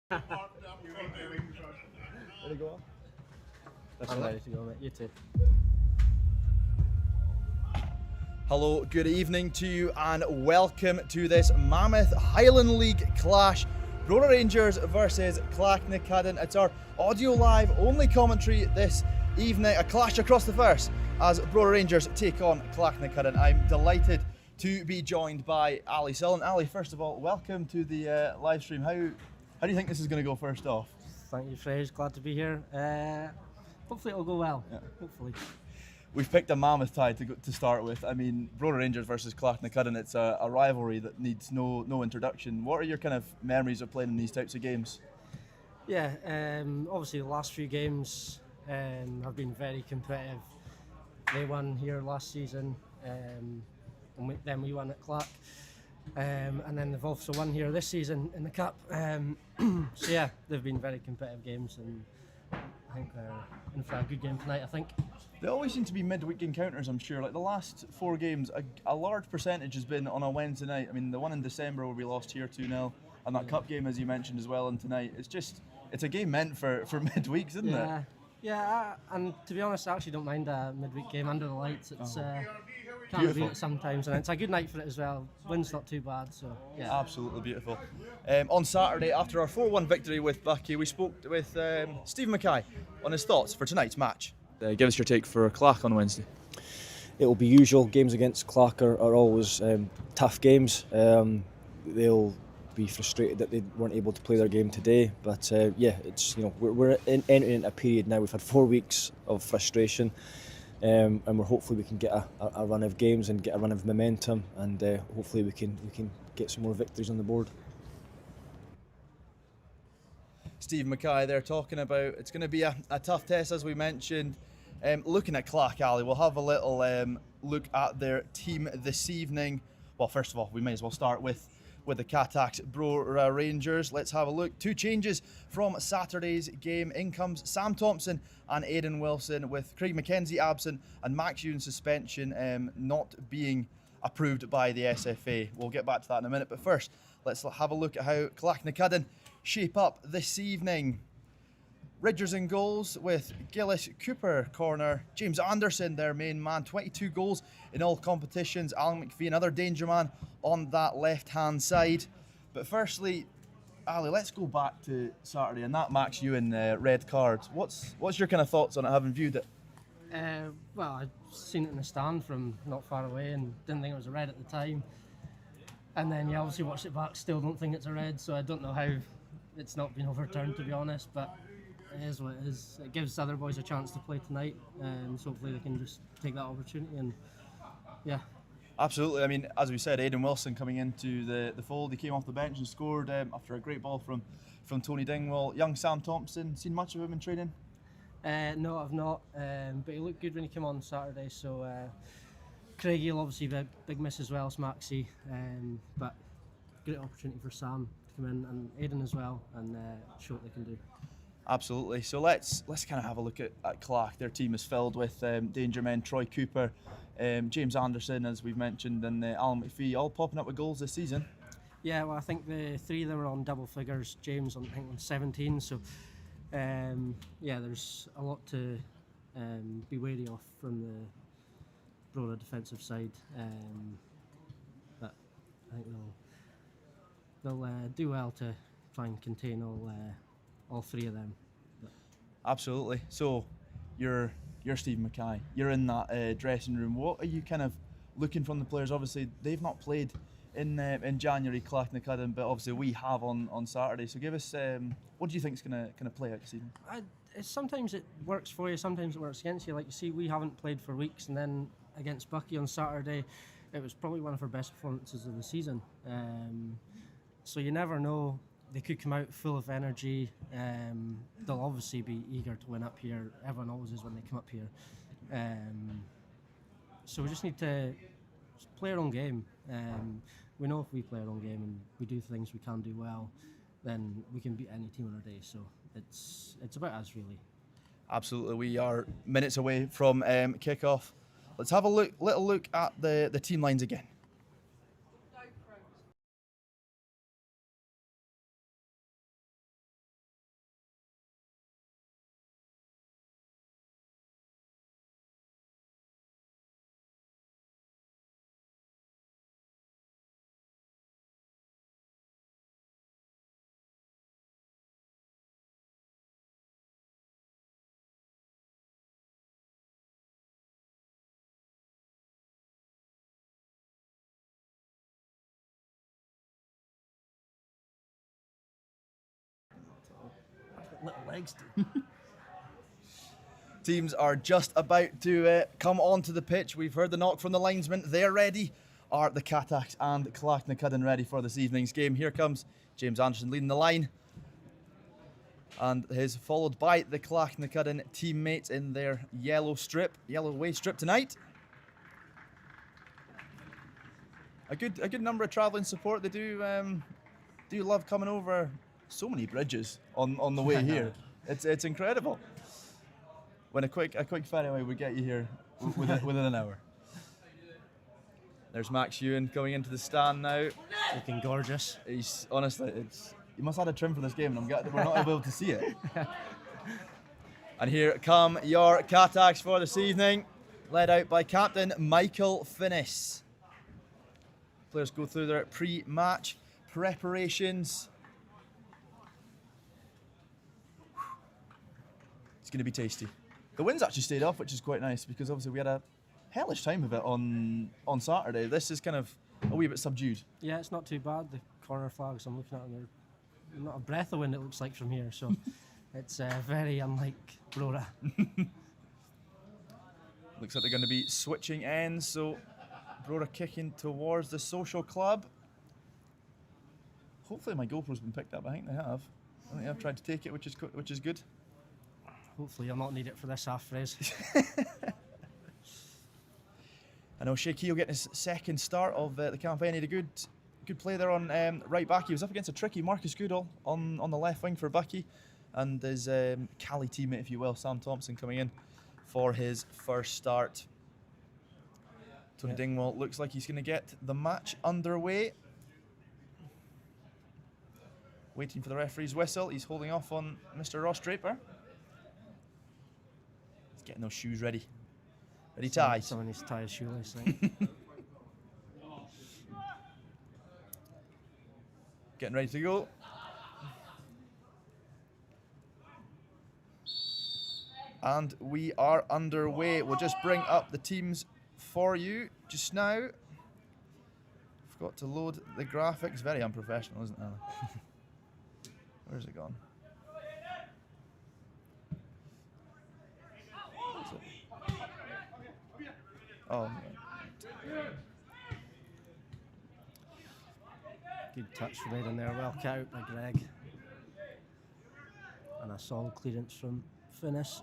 Ready to go on? I'm ready to go, mate. You too. Hello, good evening to you and welcome to this Mammoth Highland League clash. Brora Rangers versus Clachnacuddin. It's our audio live only commentary this evening. A clash across the first as Brora Rangers take on Clachnacuddin. I'm delighted to be joined by Ali Sullen. Ali, first of all, welcome to the live stream. How do you think this is going to go first off? Thank you, Fraser. Glad to be here. Hopefully it'll go well. Yeah. Hopefully. We've picked a mammoth tie to start with. I mean, Brora Rangers versus Clachnacuddin, it's a rivalry that needs no introduction. What are your kind of memories of playing in these types of games? Yeah, obviously the last few games have been very competitive. They won here last season, and then we won at Clach. And then they've also won here this season in the Cup. So yeah, they've been very competitive games, and I think they're in for a good game tonight, I think. They always seem to be midweek encounters, I'm sure. Like the last 4 games, a large percentage has been on a Wednesday night. I mean, the one in December where we lost here 2-0, and that Cup game, as you mentioned as well, and tonight. It's a game meant for midweeks, isn't it? Yeah, and to be honest, I actually don't mind a midweek game under the lights. It's can't beat it sometimes, and it's a good night for it as well. Wind's not too bad, so yeah. Absolutely beautiful. On Saturday, after our 4-1 victory with Bucky, we spoke with Steve Mackay on his thoughts for tonight's match. Give us your take for Clach on Wednesday. It'll be usual. Games against Clach are always tough games. They'll be frustrated that they weren't able to play their game today, but yeah, it's we're entering a period now. We've had 4 weeks of frustration, and we're hopefully we can get a run of games and get a run of momentum, and hopefully we can get some more victories on the board. Steve Mackay there talking about it's going to be a tough test, as we mentioned. Looking at Clach, Ali, we'll have a little look at their team this evening. Well, first of all, we may as well start with the Catax Brora Rangers. Let's have a look. 2 changes from Saturday's game. In comes Sam Thompson and Aidan Wilson, with Craig McKenzie absent and Max Ewan suspension not being approved by the SFA. We'll get back to that in a minute, but first, let's have a look at how Clachnacuddin shape up this evening. Ridgers in goals with Gillis Cooper corner. James Anderson, their main man, 22 goals in all competitions. Alan McPhee, another danger man on that left-hand side. But firstly, Ali, let's go back to Saturday and that Max Ewan red card. What's your kind of thoughts on it, having viewed it? Well, I'd seen it in the stand from not far away and didn't think it was a red at the time. And then you obviously watched it back, still don't think it's a red, so I don't know how it's not been overturned, to be honest, but it is what it is. It gives other boys a chance to play tonight, so hopefully they can just take that opportunity, and yeah. Absolutely. I mean, as we said, Aidan Wilson coming into the fold. He came off the bench and scored after a great ball from Tony Dingwall. Young Sam Thompson, seen much of him in training? No, I've not, but he looked good when he came on Saturday, so Craigie will obviously be a big miss as well as Maxie, but great opportunity for Sam to come in, and Aidan as well, and show what they can do. Absolutely. So let's kind of have a look at Clach. Their team is filled with danger men: Troy Cooper, James Anderson, as we've mentioned, and Alan McPhee, all popping up with goals this season. Yeah, well, I think the 3 of them are on double figures. James, I think, on 17. So yeah, there's a lot to be wary of from the Brora defensive side, but I think they'll do well to try and contain all 3 of them. But absolutely. So you're Steve Mackay. You're in that dressing room. What are you kind of looking from the players? Obviously, they've not played in January, Clachnacuddin, but obviously we have on Saturday. So give us what do you think is going to play out this evening? Sometimes it works for you, sometimes it works against you. Like you see, we haven't played for weeks, and then against Bucky on Saturday, it was probably one of our best performances of the season. So you never know. They could come out full of energy. They'll obviously be eager to win up here. Everyone always is when they come up here. So we just need to play our own game. We know if we play our own game and we do things we can do well, then we can beat any team on our day. So it's about us, really. Absolutely. We are minutes away from kick-off. Let's have a little look at the team lines again. Brixton. Teams are just about to come onto the pitch. We've heard the knock from the linesman. They're ready. Are the Catachs and Clachnacuddin ready for this evening's game? Here comes James Anderson leading the line. And is followed by the Clachnacuddin teammates in their yellow away strip tonight. A good number of travelling support. They do love coming over so many bridges on the way here. It's incredible. When a quick ferry away would get you here within an hour. There's Max Ewan coming into the stand now. Looking gorgeous. He's honestly, he must have had a trim for this game, and I'm glad that we're not able to see it. And here come your Catachs for this evening, led out by Captain Michael Finnis. Players go through their pre-match preparations. It's going to be tasty. The wind's actually stayed off, which is quite nice, because obviously we had a hellish time of it on Saturday. This is kind of a wee bit subdued. Yeah, it's not too bad. The corner flags I'm looking at, they're not a breath of wind it looks like from here, so it's very unlike Brora. Looks like they're going to be switching ends, so Brora kicking towards the social club. Hopefully my GoPro's been picked up. I think they have. I think I've tried to take it, which is good. Hopefully I'll not need it for this half phrase. I know Shea Keogh getting his second start of the campaign. He had a good play there on right back. He was up against a tricky Marcus Goodall on the left wing for Bucky, and his Cali teammate, if you will, Sam Thompson, coming in for his first start. Tony Dingwall looks like he's going to get the match underway. Waiting for the referee's whistle. He's holding off on Mr. Ross Draper. He's getting those shoes ready. Ready tied. Someone needs to tie his shoelace, I think. Getting ready to go. And we are underway. We'll just bring up the teams for you just now. Forgot to load the graphics. Very unprofessional, isn't it? Where's it gone? Oh, Good touch from Aidan there, well cut out by Greg. And a solid clearance from Finnis.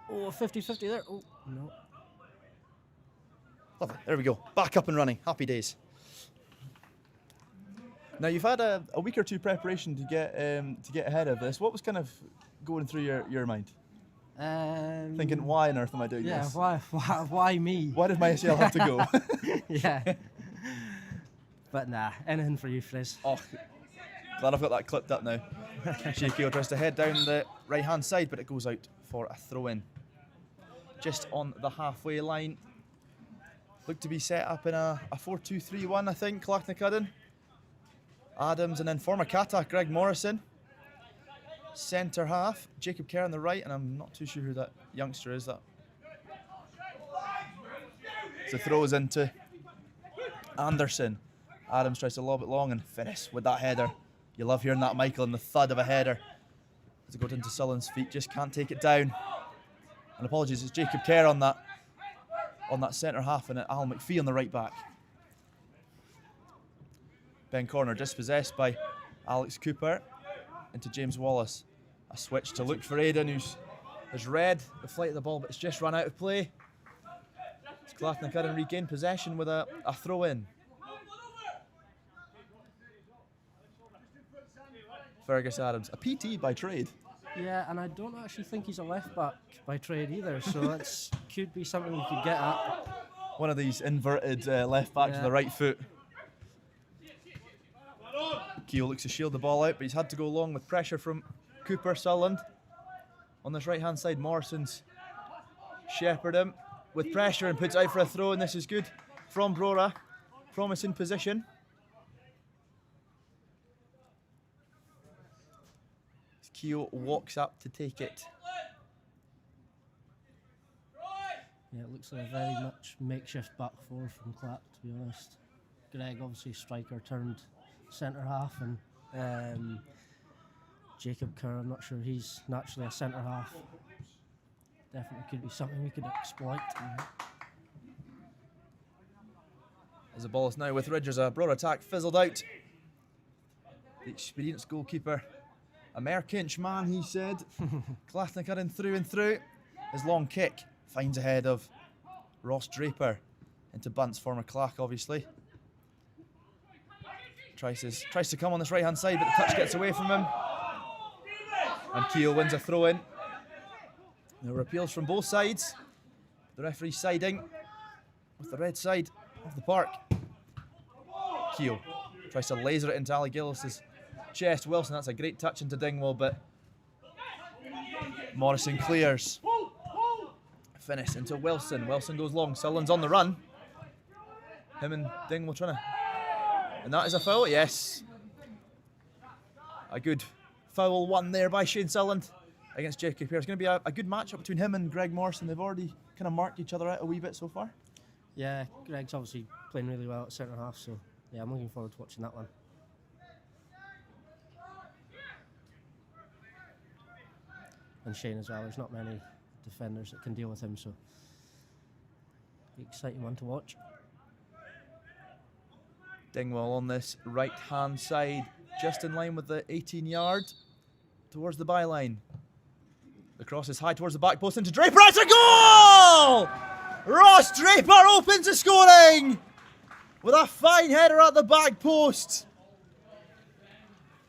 Oh, 50-50 there. Oh, no. lovely. There we go. Back up and running. Happy days. Now you've had a week or two preparation to get ahead of this. What was kind of going through your mind? Thinking, why on earth am I doing this? Yeah, why me? Why did my ACL have to go? Yeah. But nah, anything for you, Frizz. Oh, glad I've got that clipped up now. Shea Keogh tries to head down the right-hand side, but it goes out for a throw-in. Just on the halfway line. Looked to be set up in a 4-2-3-1, I think, Clachnacuddin. Adams and then former Catach Greg Morrison. Centre half, Jacob Kerr on the right, and I'm not too sure who that youngster is. That so throws into Anderson. Adams tries to lob it long and Finnis with that header. You love hearing that, Michael, and the thud of a header. As it goes into Sullen's feet, just can't take it down. And apologies, it's Jacob Kerr on that centre half, and Al McPhee on the right back. Ben corner dispossessed by Alex Cooper into James Wallace. A switch to look for Aidan, who's has read the flight of the ball, but it's just run out of play. As Clachnacuddin regain possession with a throw-in. Fergus Adams, a PT by trade. Yeah, and I don't actually think he's a left back by trade either, so that could be something we could get at. One of these inverted left backs with the right foot. Keogh looks to shield the ball out, but he's had to go long with pressure from Cooper Sulland. On this right-hand side, Morrison's shepherd him with pressure and puts out for a throw, and this is good from Brora. Promising position. Keogh walks up to take it. Yeah, it looks like a very much makeshift back four from Clap, to be honest. Greg, obviously striker, turned centre half, and Jacob Kerr, I'm not sure he's naturally a centre half. Definitely could be something we could exploit. As the ball is now with Ridgers, a broad attack fizzled out. The experienced goalkeeper, a Merkinch man, he said. Clachnacuddin through and through. His long kick finds ahead of Ross Draper into Bunce, former Clach, obviously. Tries to come on this right-hand side, but the touch gets away from him. And Keogh wins a throw-in. There were appeals from both sides. The referee siding with the red side of the park. Keogh tries to laser it into Ali Gillis's chest. Wilson, that's a great touch into Dingwall, but Morrison clears. Finish into Wilson. Wilson goes long. Sullivan's on the run. Him and Dingwall trying to... And that is a foul, yes. A good foul won there by Shane Sullivan against Jacob Kerr. It's going to be a good matchup between him and Greg Morrison. They've already kind of marked each other out a wee bit so far. Yeah, Greg's obviously playing really well at centre half, so yeah, I'm looking forward to watching that one. And Shane as well. There's not many defenders that can deal with him, so be an exciting one to watch. Dingwall on this right-hand side, just in line with the 18-yard towards the byline. The cross is high towards the back post into Draper. It's a goal! Ross Draper open to scoring with a fine header at the back post.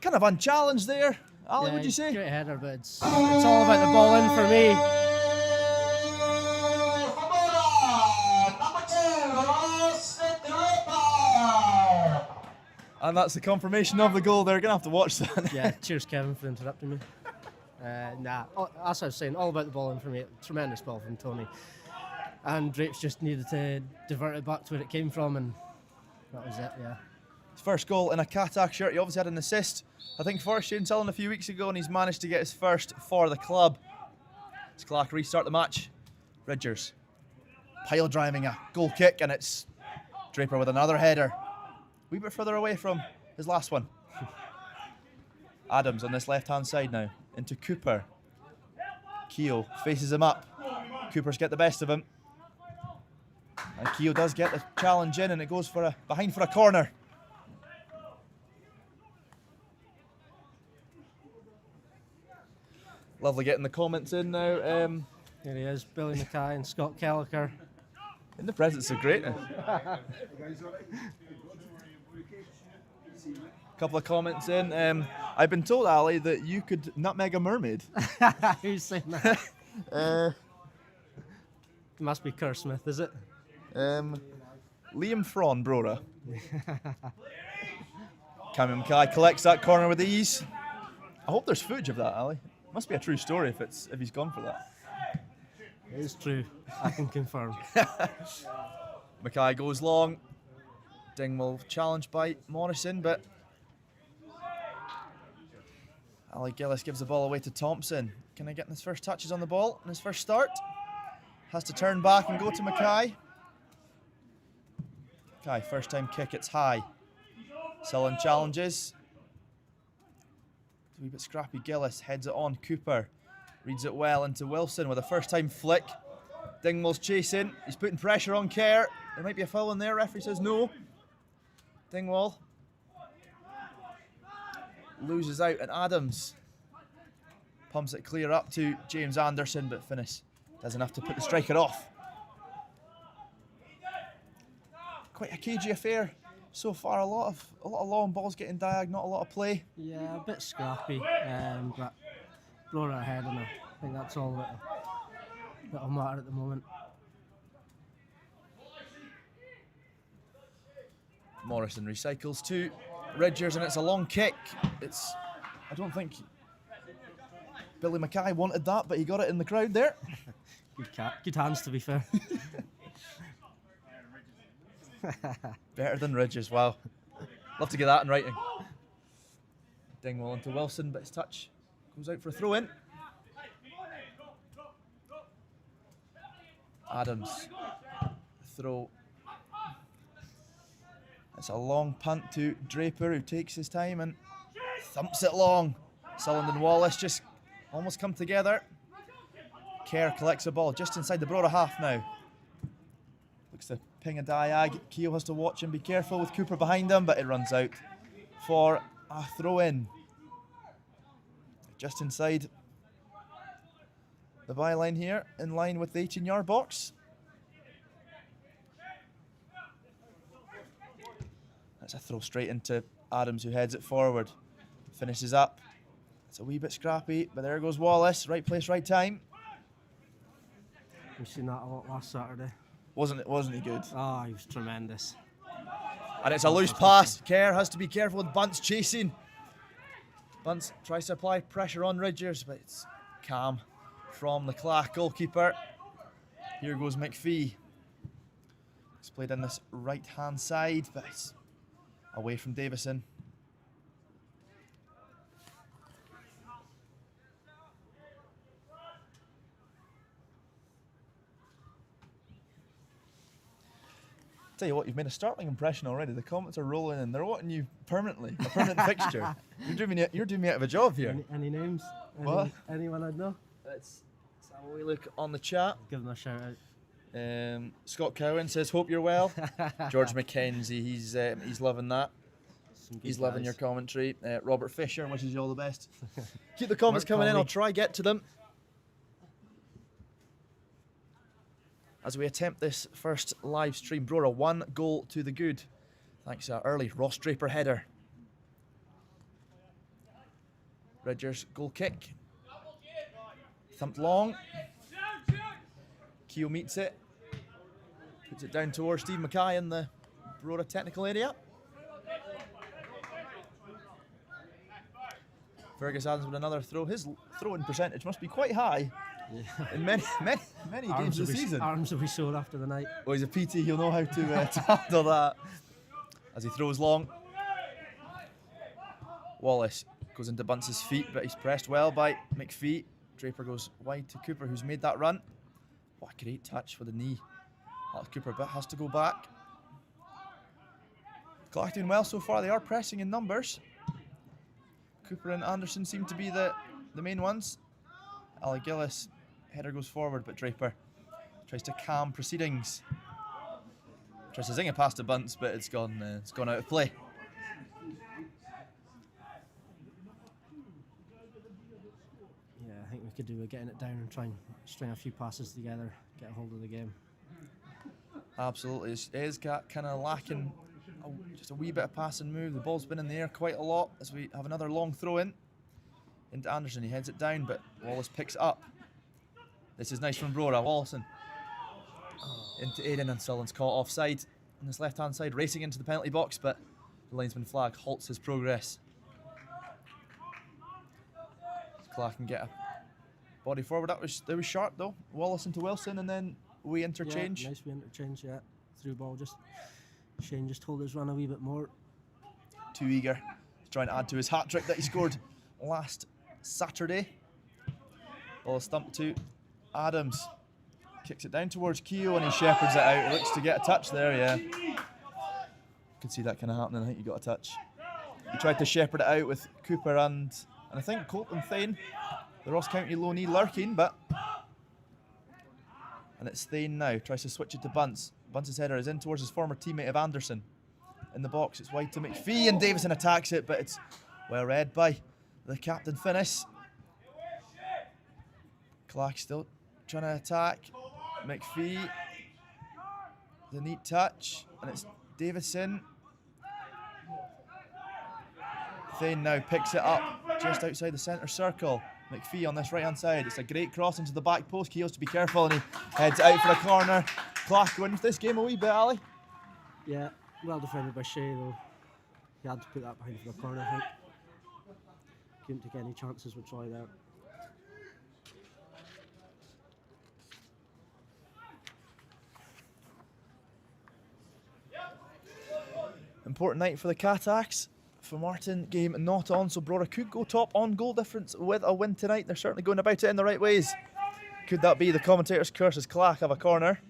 Kind of unchallenged there. Ali, Yeah, would you say? Great header, but it's all about the ball in for me. And that's the confirmation of the goal. They're going to have to watch that. Yeah, cheers Kevin for interrupting me. As I was saying, all about the ball in for me. Tremendous ball from Tony. And Drapes just needed to divert it back to where it came from, and that was it, yeah. His first goal in a Cattack shirt. He obviously had an assist, I think, for Shane Sullivan a few weeks ago, and he's managed to get his first for the club. As Clark restart the match. Ridgers pile driving a goal kick, and it's Draper with another header. A wee bit further away from his last one. Adams on this left-hand side now, into Cooper. Keogh faces him up. Cooper's get the best of him. And Keogh does get the challenge in, and it goes for behind for a corner. Lovely getting the comments in now. Here he is, Billy Mackay and Scott Kelliker. In the presence of greatness. Couple of comments in. I've been told, Ali, that you could nutmeg a mermaid. Who's saying that? It must be Kerr Smith, is it? Liam Fron, Brora. Cameron Mackay collects that corner with ease. I hope there's footage of that, Ali. Must be a true story if he's gone for that. It is true, I can confirm. Mackay goes long. Dingwall challenged by Morrison, but Ali Gillis gives the ball away to Thompson. Can he get his first touches on the ball in his first start? Has to turn back and go to Mackay. Mackay, first time kick, it's high. Sullivan challenges. It's a wee bit scrappy. Gillis heads it on. Cooper reads it well into Wilson with a first time flick. Dingwall's chasing. He's putting pressure on Kerr. There might be a foul in there. Referee says no. Dingwall loses out, and Adams pumps it clear up to James Anderson, but Finnis does enough to put the striker off. Quite a cagey affair so far. A lot of long balls getting diag, not a lot of play. Yeah, a bit scrappy, but Brora ahead, and I think that's all that'll matter at the moment. Morrison recycles to Ridgers, and it's a long kick. I don't think Billy Mackay wanted that, but he got it in the crowd there. Good hands, to be fair. Better than Ridges, wow. Love to get that in writing. Dingwall into Wilson, but his touch goes out for a throw in. Adams, throw. It's a long punt to Draper, who takes his time and thumps it long. Sullivan and Wallace just almost come together. Kerr collects the ball just inside the Brora half now. Looks to ping a diag. Keogh has to watch and be careful with Cooper behind him, but it runs out for a throw in. Just inside the byline here, in line with the 18-yard box. That's a throw straight into Adams, who heads it forward. Finishes up. It's a wee bit scrappy, but there goes Wallace. Right place, right time. We've seen that a lot last Saturday. Wasn't he good? Oh, he was tremendous. And it's a loose pass. Kerr has to be careful with Bunce chasing. Bunce tries to apply pressure on Ridgers, but it's calm from the Clach goalkeeper. Here goes McPhee. It's played in this right-hand side, but it's away from Davison. Tell you what, you've made a startling impression already. The comments are rolling in. They're wanting you permanently, a permanent fixture. You're doing me out of a job here. Any names? What? Anyone I'd know? Let's have a wee look on the chat. Give them a shout out. Scott Cowan says, hope you're well. George McKenzie, he's loving that. He's loving your commentary. Robert Fisher wishes you all the best. Keep the comments coming in. I'll try get to them. As we attempt this first live stream, Brora 1 goal to the good. Thanks to early Ross Draper header. Ridgers goal kick. Thumped long. Keogh meets it. Puts it down towards Steve Mackay in the Brora technical area. Fergus Adams with another throw. His throwing percentage must be quite high. Yeah. In many games this season. Arms will be sore after the night. Well, he's a PT, he'll know how to handle that. As he throws long. Wallace goes into Bunce's feet, but he's pressed well by McPhee. Draper goes wide to Cooper, who's made that run. What a great touch with the knee. Cooper but has to go back. Clach doing well so far. They are pressing in numbers. Cooper and Anderson seem to be the main ones. Ali Gillis, header goes forward, but Draper tries to calm proceedings. Tries to zing it past the Bunce, but it's gone out of play. Yeah, I think we could do with getting it down and try and string a few passes together, get a hold of the game. Absolutely, it is kind of lacking just a wee bit of pass and move. The ball's been in the air quite a lot as we have another long throw in into Anderson. He heads it down, but Wallace picks it up. This is nice from Brora. Wallison into Aiden, and Sullivan's caught offside on this left-hand side, racing into the penalty box, but the linesman flag halts his progress. Clach can get a body forward. That was sharp though. Wallace into Wilson, and then we interchange. Yeah, nice we interchange, yeah. Through ball, Shane just hold his run a wee bit more. Too eager. He's trying to add to his hat-trick that he scored last Saturday. Ball stumped to Adams. Kicks it down towards Keogh and he shepherds it out. He looks to get a touch there, yeah. You can see that kind of happening. I think he got a touch. He tried to shepherd it out with Cooper and I think Colton Thane, the Ross County low knee, lurking, but... And it's Thane now. Tries to switch it to Bunce. Bunce's header is in towards his former teammate of Anderson. In the box, it's wide to McPhee, and Davison attacks it, but it's well read by the captain Finnis. Clach still trying to attack. McPhee, the neat touch, and it's Davison. Thane now picks it up just outside the centre circle. McPhee on this right hand side. It's a great cross into the back post. Keogh's to be careful, and he heads out for a corner. Clach wins this game a wee bit, Ali. Yeah, well defended by Shea though. He had to put that behind for the corner, I think. Couldn't take any chances with Troy there. Important night for the Catachs. For Martin, game not on, so Brora could go top on goal difference with a win tonight. They're certainly going about it in the right ways. Could that be the commentator's curse as Clach have a corner?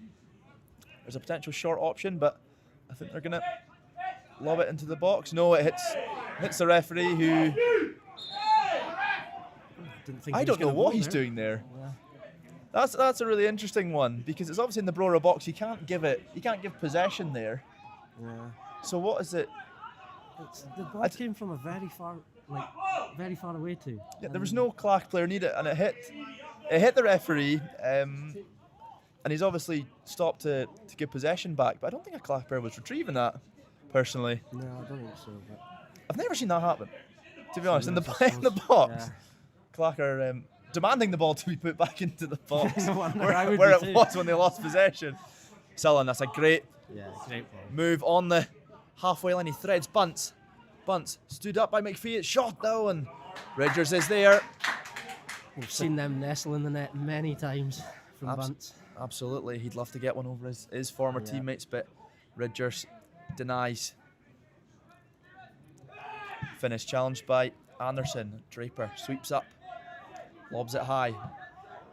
There's a potential short option, but I think they're going to lob it into the box. No, it hits the referee, who didn't think I he was don't know gonna what go he's there. doing there. Yeah. That's a really interesting one because it's obviously in the Brora box. You can't give possession there. Yeah. So what is it? The ball came from a very far away too. Yeah, there was no Clach player needed, and it hit the referee, and he's obviously stopped to give possession back. But I don't think a Clach player was retrieving that, personally. No, I don't think so. But I've never seen that happen, to be honest. In yes, the I in the suppose. box, Yeah. Clach are demanding the ball to be put back into the box I wonder, I would where be it too. was when they lost possession. Sullen, that's a great Yeah, great ball. move on the halfway line. He threads Bunce. Bunce stood up by McPhee. It's shot though, and Ridgers is there. We've seen them nestle in the net many times from Bunce. Absolutely, he'd love to get one over his former teammates, but Ridgers denies. Finish challenged by Anderson. Draper sweeps up, lobs it high.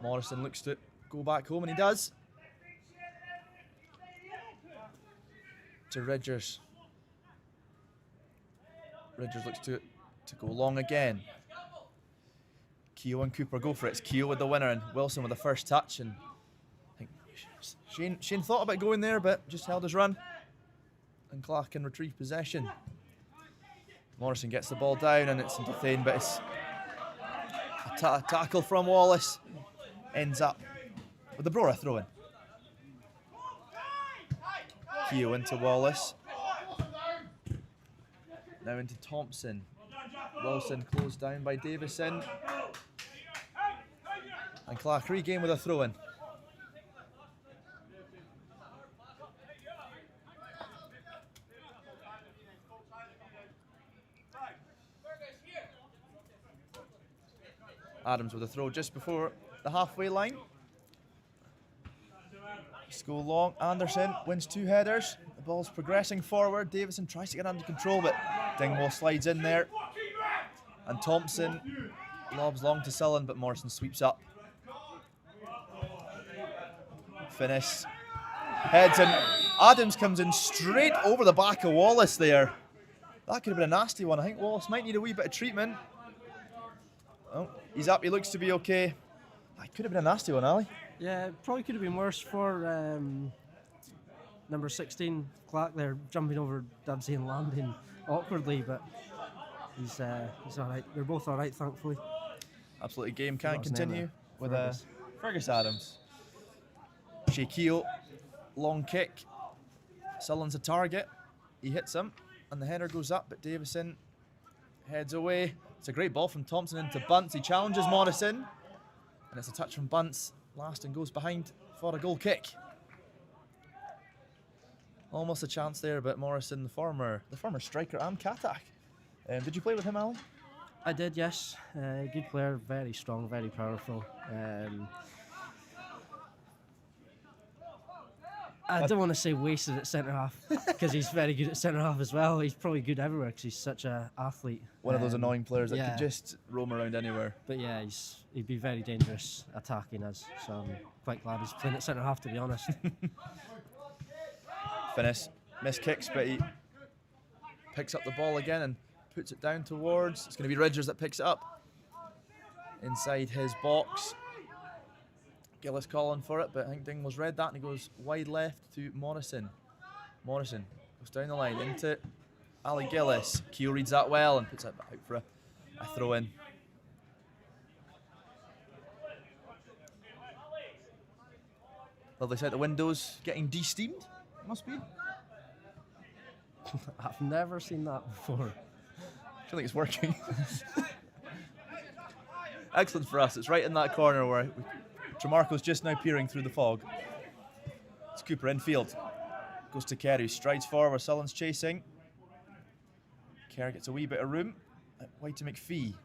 Morrison looks to go back home, and he does. To Ridgers. Ridgers looks to go long again. Keogh and Cooper go for it. It's Keogh with the winner and Wilson with the first touch. And I think Shane thought about going there, but just held his run. And Clark can retrieve possession. Morrison gets the ball down and it's into Thane, but it's a tackle from Wallace. Ends up with the Brora throw in. Keogh into Wallace. Now into Thompson. Wilson closed down by Davison. And Clark regain with a throw in. Adams with a throw just before the halfway line. Just go long. Anderson wins 2 headers. The ball's progressing forward. Davison tries to get under control, but Dingwall slides in there. And Thompson lobs long to Sullen, but Morrison sweeps up. Finish. Heads in. Adams comes in straight over the back of Wallace there. That could have been a nasty one. I think Wallace might need a wee bit of treatment. Oh, he's up. He looks to be okay. That could have been a nasty one, Ali. Yeah, it probably could have been worse for number 16, Clark there, jumping over Dubsy and landing awkwardly, but he's all right. They're both all right, thankfully. Absolutely, game can What's his name continue there? with Fergus. Fergus Adams. Shea Keogh, long kick. Sullen's a target. He hits him, and the header goes up, but Davison heads away. It's a great ball from Thompson into Bunce. He challenges Morrison, and it's a touch from Bunce. Last and goes behind for a goal kick. Almost a chance there, but Morrison, the former striker and Katak. Did you play with him, Ali? I did, yes. Good player, very strong, very powerful. I don't want to say wasted at centre half because he's very good at centre half as well. He's probably good everywhere because he's such an athlete. One of those annoying players that yeah. could just roam around anywhere. But yeah, he'd be very dangerous attacking us. So I'm quite glad he's playing at centre half, to be honest. Finish, missed kicks, but he picks up the ball again and puts it down towards. It's going to be Ridgers that picks it up inside his box. Gillis calling for it, but I think Dingwall's read that and he goes wide left to Morrison. Morrison goes down the line into Ali Gillis. Keogh reads that well and puts it out for a throw in. Lovely set of windows getting de-steamed, must be. I've never seen that before. I feel like it's working. Excellent for us. It's right in that corner where Tremarco's just now peering through the fog. It's Cooper infield. Goes to Kerry, strides forward, Sullen's chasing. Kerr gets a wee bit of room. Wide to McPhee.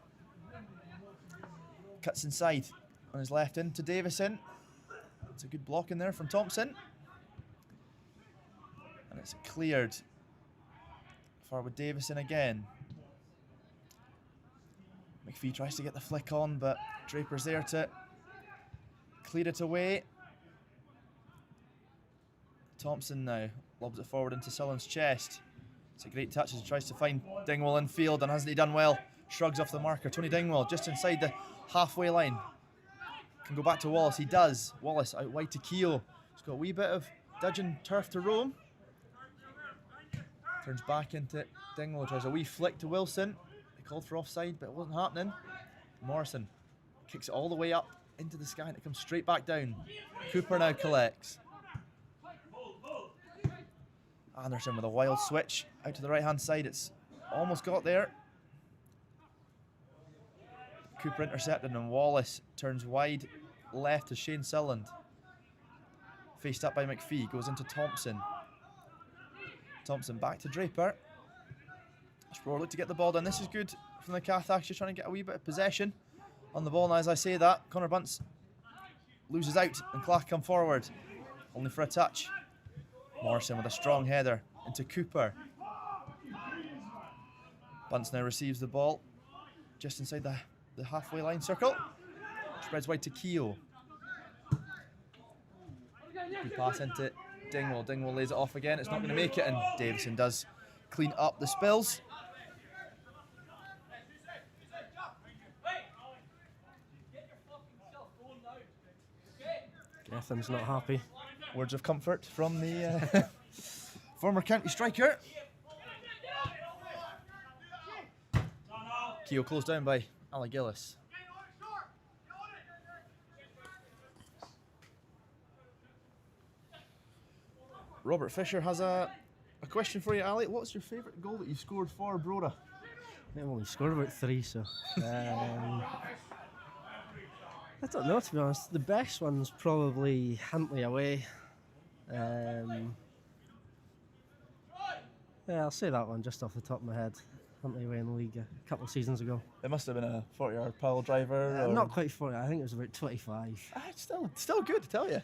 Cuts inside on his left into Davison. It's a good block in there from Thompson. And it's cleared. Forward Davison again. McPhee tries to get the flick on, but Draper's there to clear it away. Thompson now lobs it forward into Sullen's chest. It's a great touch as he tries to find Dingwall in field, and hasn't he done well? shrugs off the marker. Tony Dingwall just inside the halfway line. Can go back to Wallace. He does. Wallace out wide to Keogh. He's got a wee bit of dudgeon turf to roam. Turns back into Dingwall. Tries a wee flick to Wilson. They called for offside, but it wasn't happening. Morrison kicks it all the way up into the sky and it comes straight back down. Cooper now collects. Anderson with a wild switch out to the right hand side. It's almost got there. Cooper intercepted and Wallace turns wide left to Shane Silland. Faced up by McPhee, goes into Thompson. Thompson back to Draper. Brora look to get the ball down. This is good from the Catholics, just trying to get a wee bit of possession on the ball. Now as I say that, Connor Bunce loses out and Clach come forward. Only for a touch. Morrison with a strong header into Cooper. Bunce now receives the ball just inside the halfway line circle. Spreads wide to Keogh. Good pass into Dingwall. Dingwall lays it off again. It's not going to make it, and Davison does clean up the spills. Gethin's not happy. Words of comfort from the former county striker. Keogh closed down by Ali Gillis. Robert Fisher has a question for you, Ali. What's your favourite goal that you scored for Brora? I've only scored about 3, so I don't know, to be honest. The best one's probably Huntly away. Yeah, I'll say that one just off the top of my head. Huntly away in the league a couple of seasons ago. It must have been a 40-yard pile driver. Not quite 40, I think it was about 25. It's still good, to tell you.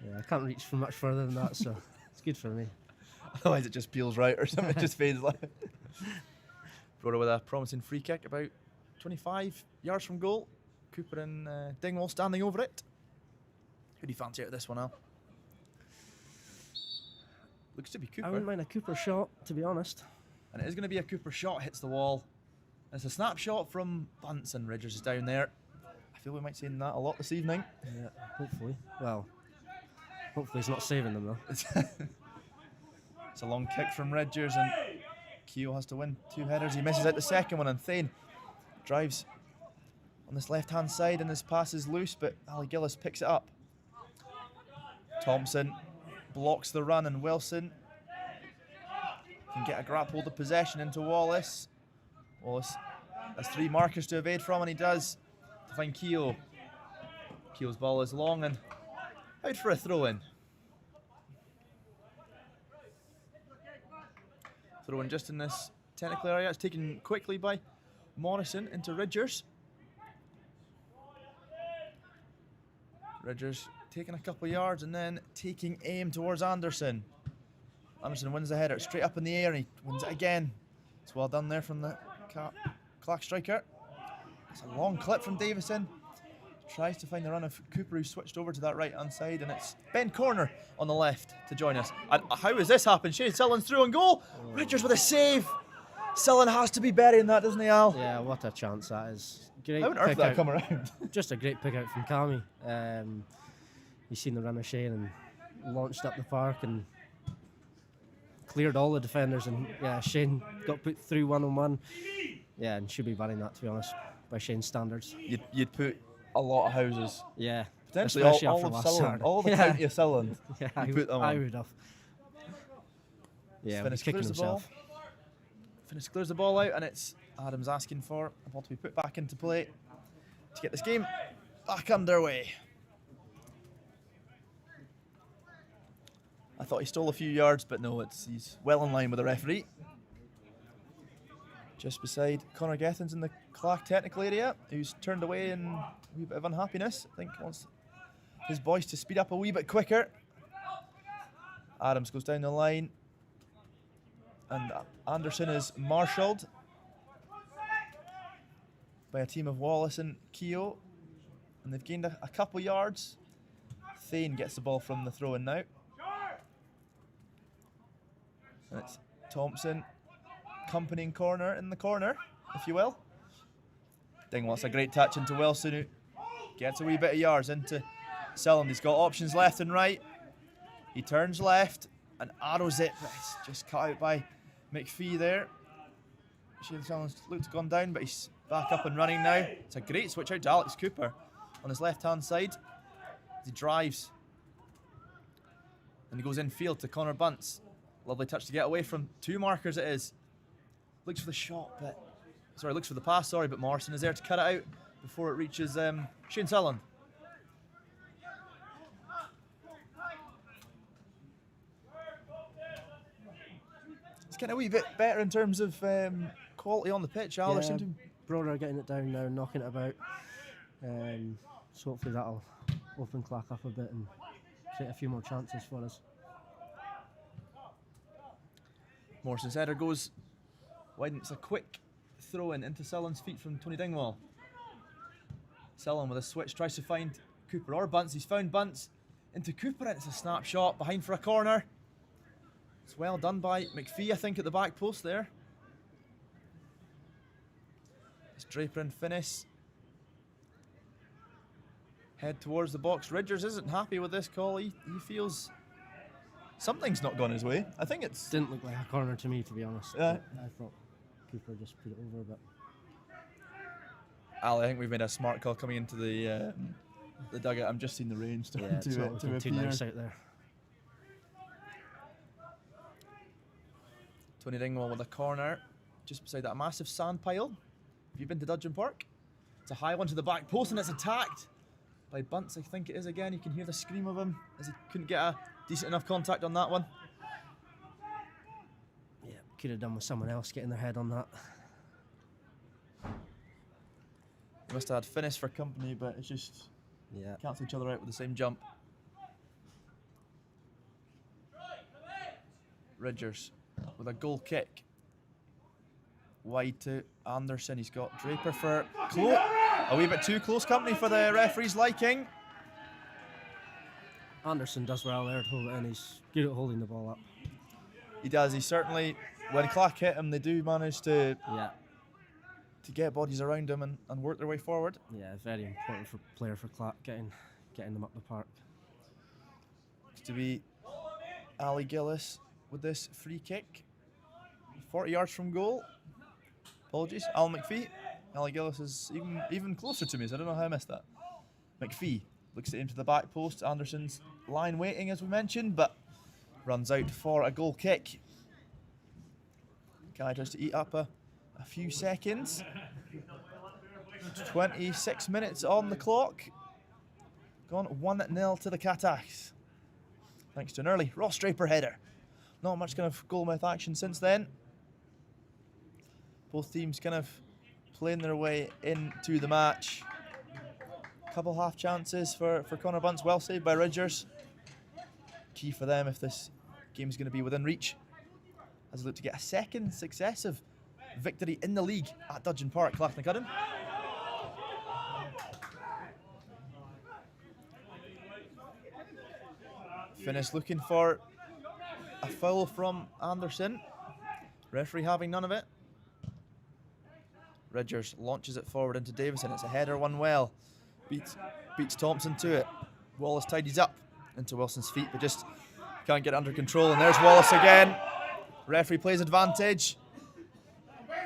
Yeah, I can't reach for much further than that, so it's good for me. Otherwise it just peels right or something, it just fades left. Brora with a promising free kick about 25 yards from goal. Cooper and Dingwall standing over it. Who do you fancy out of this one, Al? Looks to be Cooper. I wouldn't mind a Cooper shot, to be honest. And it is going to be a Cooper shot, hits the wall. And it's a snapshot from Bunce and Ridgers is down there. I feel we might see that a lot this evening. Yeah, hopefully. Well, hopefully he's not saving them though. It's a long kick from Ridgers and Keogh has to win 2 headers. He misses out the second one and Thane drives on this left-hand side and this pass is loose, but Ali Gillis picks it up. Thompson blocks the run and Wilson can get a grab hold of possession into Wallace. Wallace has 3 markers to evade from and he does to find Keogh. Keogh's ball is long and out for a throw-in. Throw-in just in this technical area. It's taken quickly by Morrison into Ridgers. Ridgers taking a couple of yards and then taking aim towards Anderson. Anderson wins the header straight up in the air and he wins it again. It's well done there from the Clach striker. It's a long clip from Davison. Tries to find the run of Cooper who switched over to that right hand side and it's Ben Corner on the left to join us. And how has this happened? Shane Silland's through and goal. Ridgers with a save. Silland has to be burying that, doesn't he, Al? Yeah, what a chance that is. Great. How on earth did that come around? Just a great pick out from Cammy. You've seen the run of Shane and launched up the park and cleared all the defenders and yeah, Shane got put through 1-on-1. Yeah, and should be burying that, to be honest, by Shane's standards. You'd put a lot of houses. Yeah. Potentially especially all after of last Silland, Saturday. all the county of Silland. Yeah, I would have. Yeah, Finis kicking clears himself. the ball. Finis clears the ball out and it's Adams asking for the ball to be put back into play to get this game back underway. I thought he stole a few yards, but no, he's well in line with the referee. Just beside Conor Gethin's in the Clach technical area, who's turned away in a wee bit of unhappiness. I think wants his boys to speed up a wee bit quicker. Adams goes down the line. And Anderson is marshalled by a team of Wallace and Keogh. And they've gained a couple yards. Thane gets the ball from the throw-in now. And it's Thompson, accompanying corner in the corner, if you will. Dingwall's a great touch into Wilson, who gets a wee bit of yards into Selland. He's got options left and right. He turns left and arrows it, but it's just cut out by McPhee there. Shane Selland's looked to gone down, but he's back up and running now. It's a great switch out to Alex Cooper on his left-hand side. He drives. And he goes infield to Connor Bunce. Lovely touch to get away from 2 markers it is. Looks for the shot, but... Sorry, looks for the pass, sorry, but Morrison is there to cut it out before it reaches Shane Selland. It's getting a wee bit better in terms of quality on the pitch, Al. Yeah, Brora getting it down now, knocking it about. So hopefully that'll open Clack up a bit and create a few more chances for us. Morrison's header goes wide. It's a quick throw in into Selland's feet from Tony Dingwall. Selland with a switch tries to find Cooper or Bunce. He's found Bunce into Cooper, and it's a snapshot behind for a corner. It's well done by McPhee, I think, at the back post there. It's Draper and Finnis. Head towards the box. Ridgers isn't happy with this call. He feels something's not gone his way. I think it's... Didn't look like a corner to me, to be honest. Yeah. I thought Cooper just put it over, but... Al, I think we've made a smart call coming into the dugout. I'm just seeing the rain starting to looking too appear. nice out there. Tony Dingwall with a corner just beside that massive sand pile. Have you been to Dudgeon Park? It's a high one to the back post, and it's attacked by Bunce, I think it is again. You can hear the scream of him as he couldn't get a decent enough contact on that one. Yeah, could have done with someone else getting their head on that. They must have had Finnis for company, but it's just cancel each other out with the same jump. Ridgers with a goal kick. Wide to Anderson. He's got Draper for close. A wee bit too close company for the referee's liking. Anderson does well there to hold it in. He's good at holding the ball up. He does. He certainly, when Clack hit him, they do manage to get bodies around him and work their way forward. Yeah, very important for player for Clack, getting them up the park. Looks to be Ali Gillis with this free kick. 40 yards from goal. Apologies, Al McPhee. Ali Gillis is even closer to me, so I don't know how I missed that. McPhee looks to aim to the back post. Anderson's line waiting, as we mentioned, but runs out for a goal kick. Guy tries to eat up a few seconds. 26 minutes on the clock. Gone 1-0 to the Catachs. Thanks to an early Ross Draper header. Not much kind of goalmouth action since then. Both teams kind of playing their way into the match. Couple half chances for Connor Bunce, well saved by Ridgers. Key for them if this game's going to be within reach, as they look to get a second successive victory in the league at Dudgeon Park, Clachnacuddin. Finnis looking for a foul from Anderson. Referee having none of it. Ridgers launches it forward into Davison. It's a header, one well. Beats Thompson to it. Wallace tidies up into Wilson's feet, but just can't get it under control. And there's Wallace again. Referee plays advantage.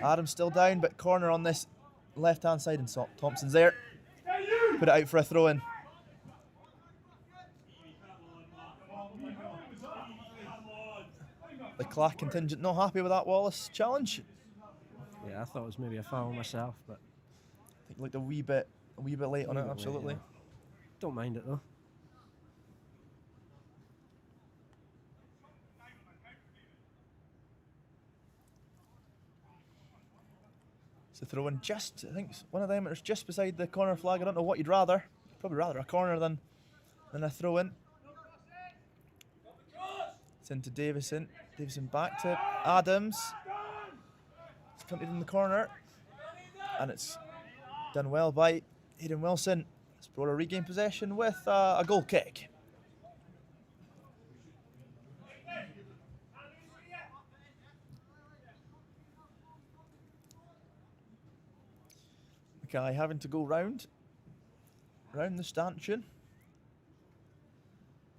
Adam's still down, but corner on this left-hand side, and Thompson's there. Put it out for a throw-in. The Clack contingent not happy with that Wallace challenge. Yeah, I thought it was maybe a foul myself, but I think looked a wee bit late on it, absolutely. Late, yeah. Don't mind it though. It's a throw in just, I think one of them is just beside the corner flag. I don't know what you'd rather. Probably rather a corner than a throw in. It's into Davison. Davison back to Adams. It's punted in the corner. And it's done well by Aidan Wilson. It's Brora regain possession with a goal kick. Mackay having to go round the stanchion.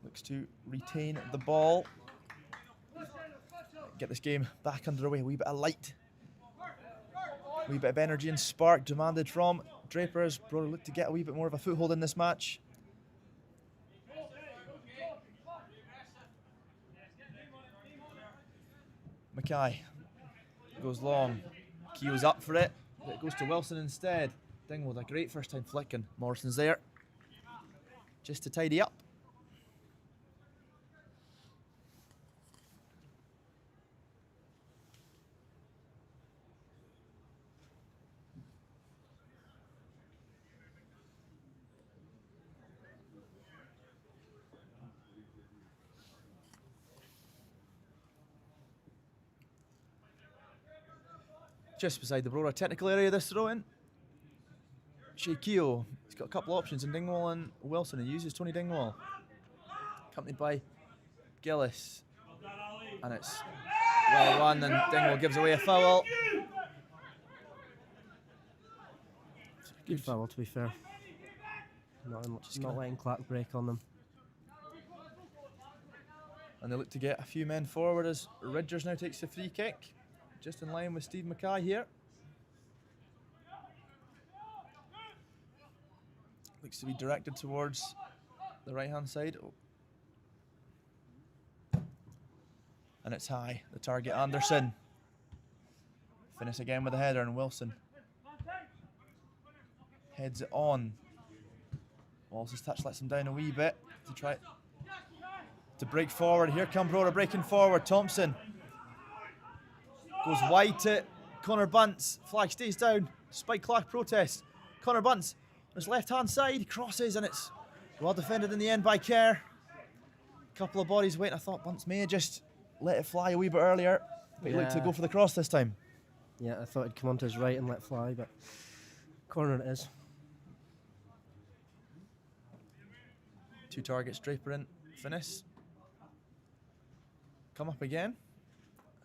Looks to retain the ball. Get this game back underway. A wee bit of light. A wee bit of energy and spark demanded from Draper as Brora look to get a wee bit more of a foothold in this match. Mackay goes long. Keogh's up for it. But it goes to Wilson instead. Dingwall with a great first time flick, and Morrison's there just to tidy up. Just beside the Brora technical area, this throw in. Keogh, he's got a couple of options in Dingwall and Wilson. He uses Tony Dingwall, accompanied by Gillis. And it's well run, and Dingwall gives away a foul. Good foul, to be fair. Not letting Clack break on them. And they look to get a few men forward as Ridgers now takes the free kick. Just in line with Steve Mackay here. Looks to be directed towards the right-hand side. Oh. And it's high. The target, Anderson. Finish again with a header, and Wilson heads it on. Wallace's touch lets him down a wee bit to try to break forward. Here come Brora breaking forward. Thompson goes wide to Connor Bunce. Flag stays down. Despite Clack protest. Connor Bunce on his left-hand side. He crosses, and it's well defended in the end by Kerr. Couple of bodies waiting. I thought Bunce may have just let it fly a wee bit earlier, but he looked to go for the cross this time. Yeah, I thought he'd come onto his right and let fly, but corner it is. Two targets, Draper in, Finnis. Come up again.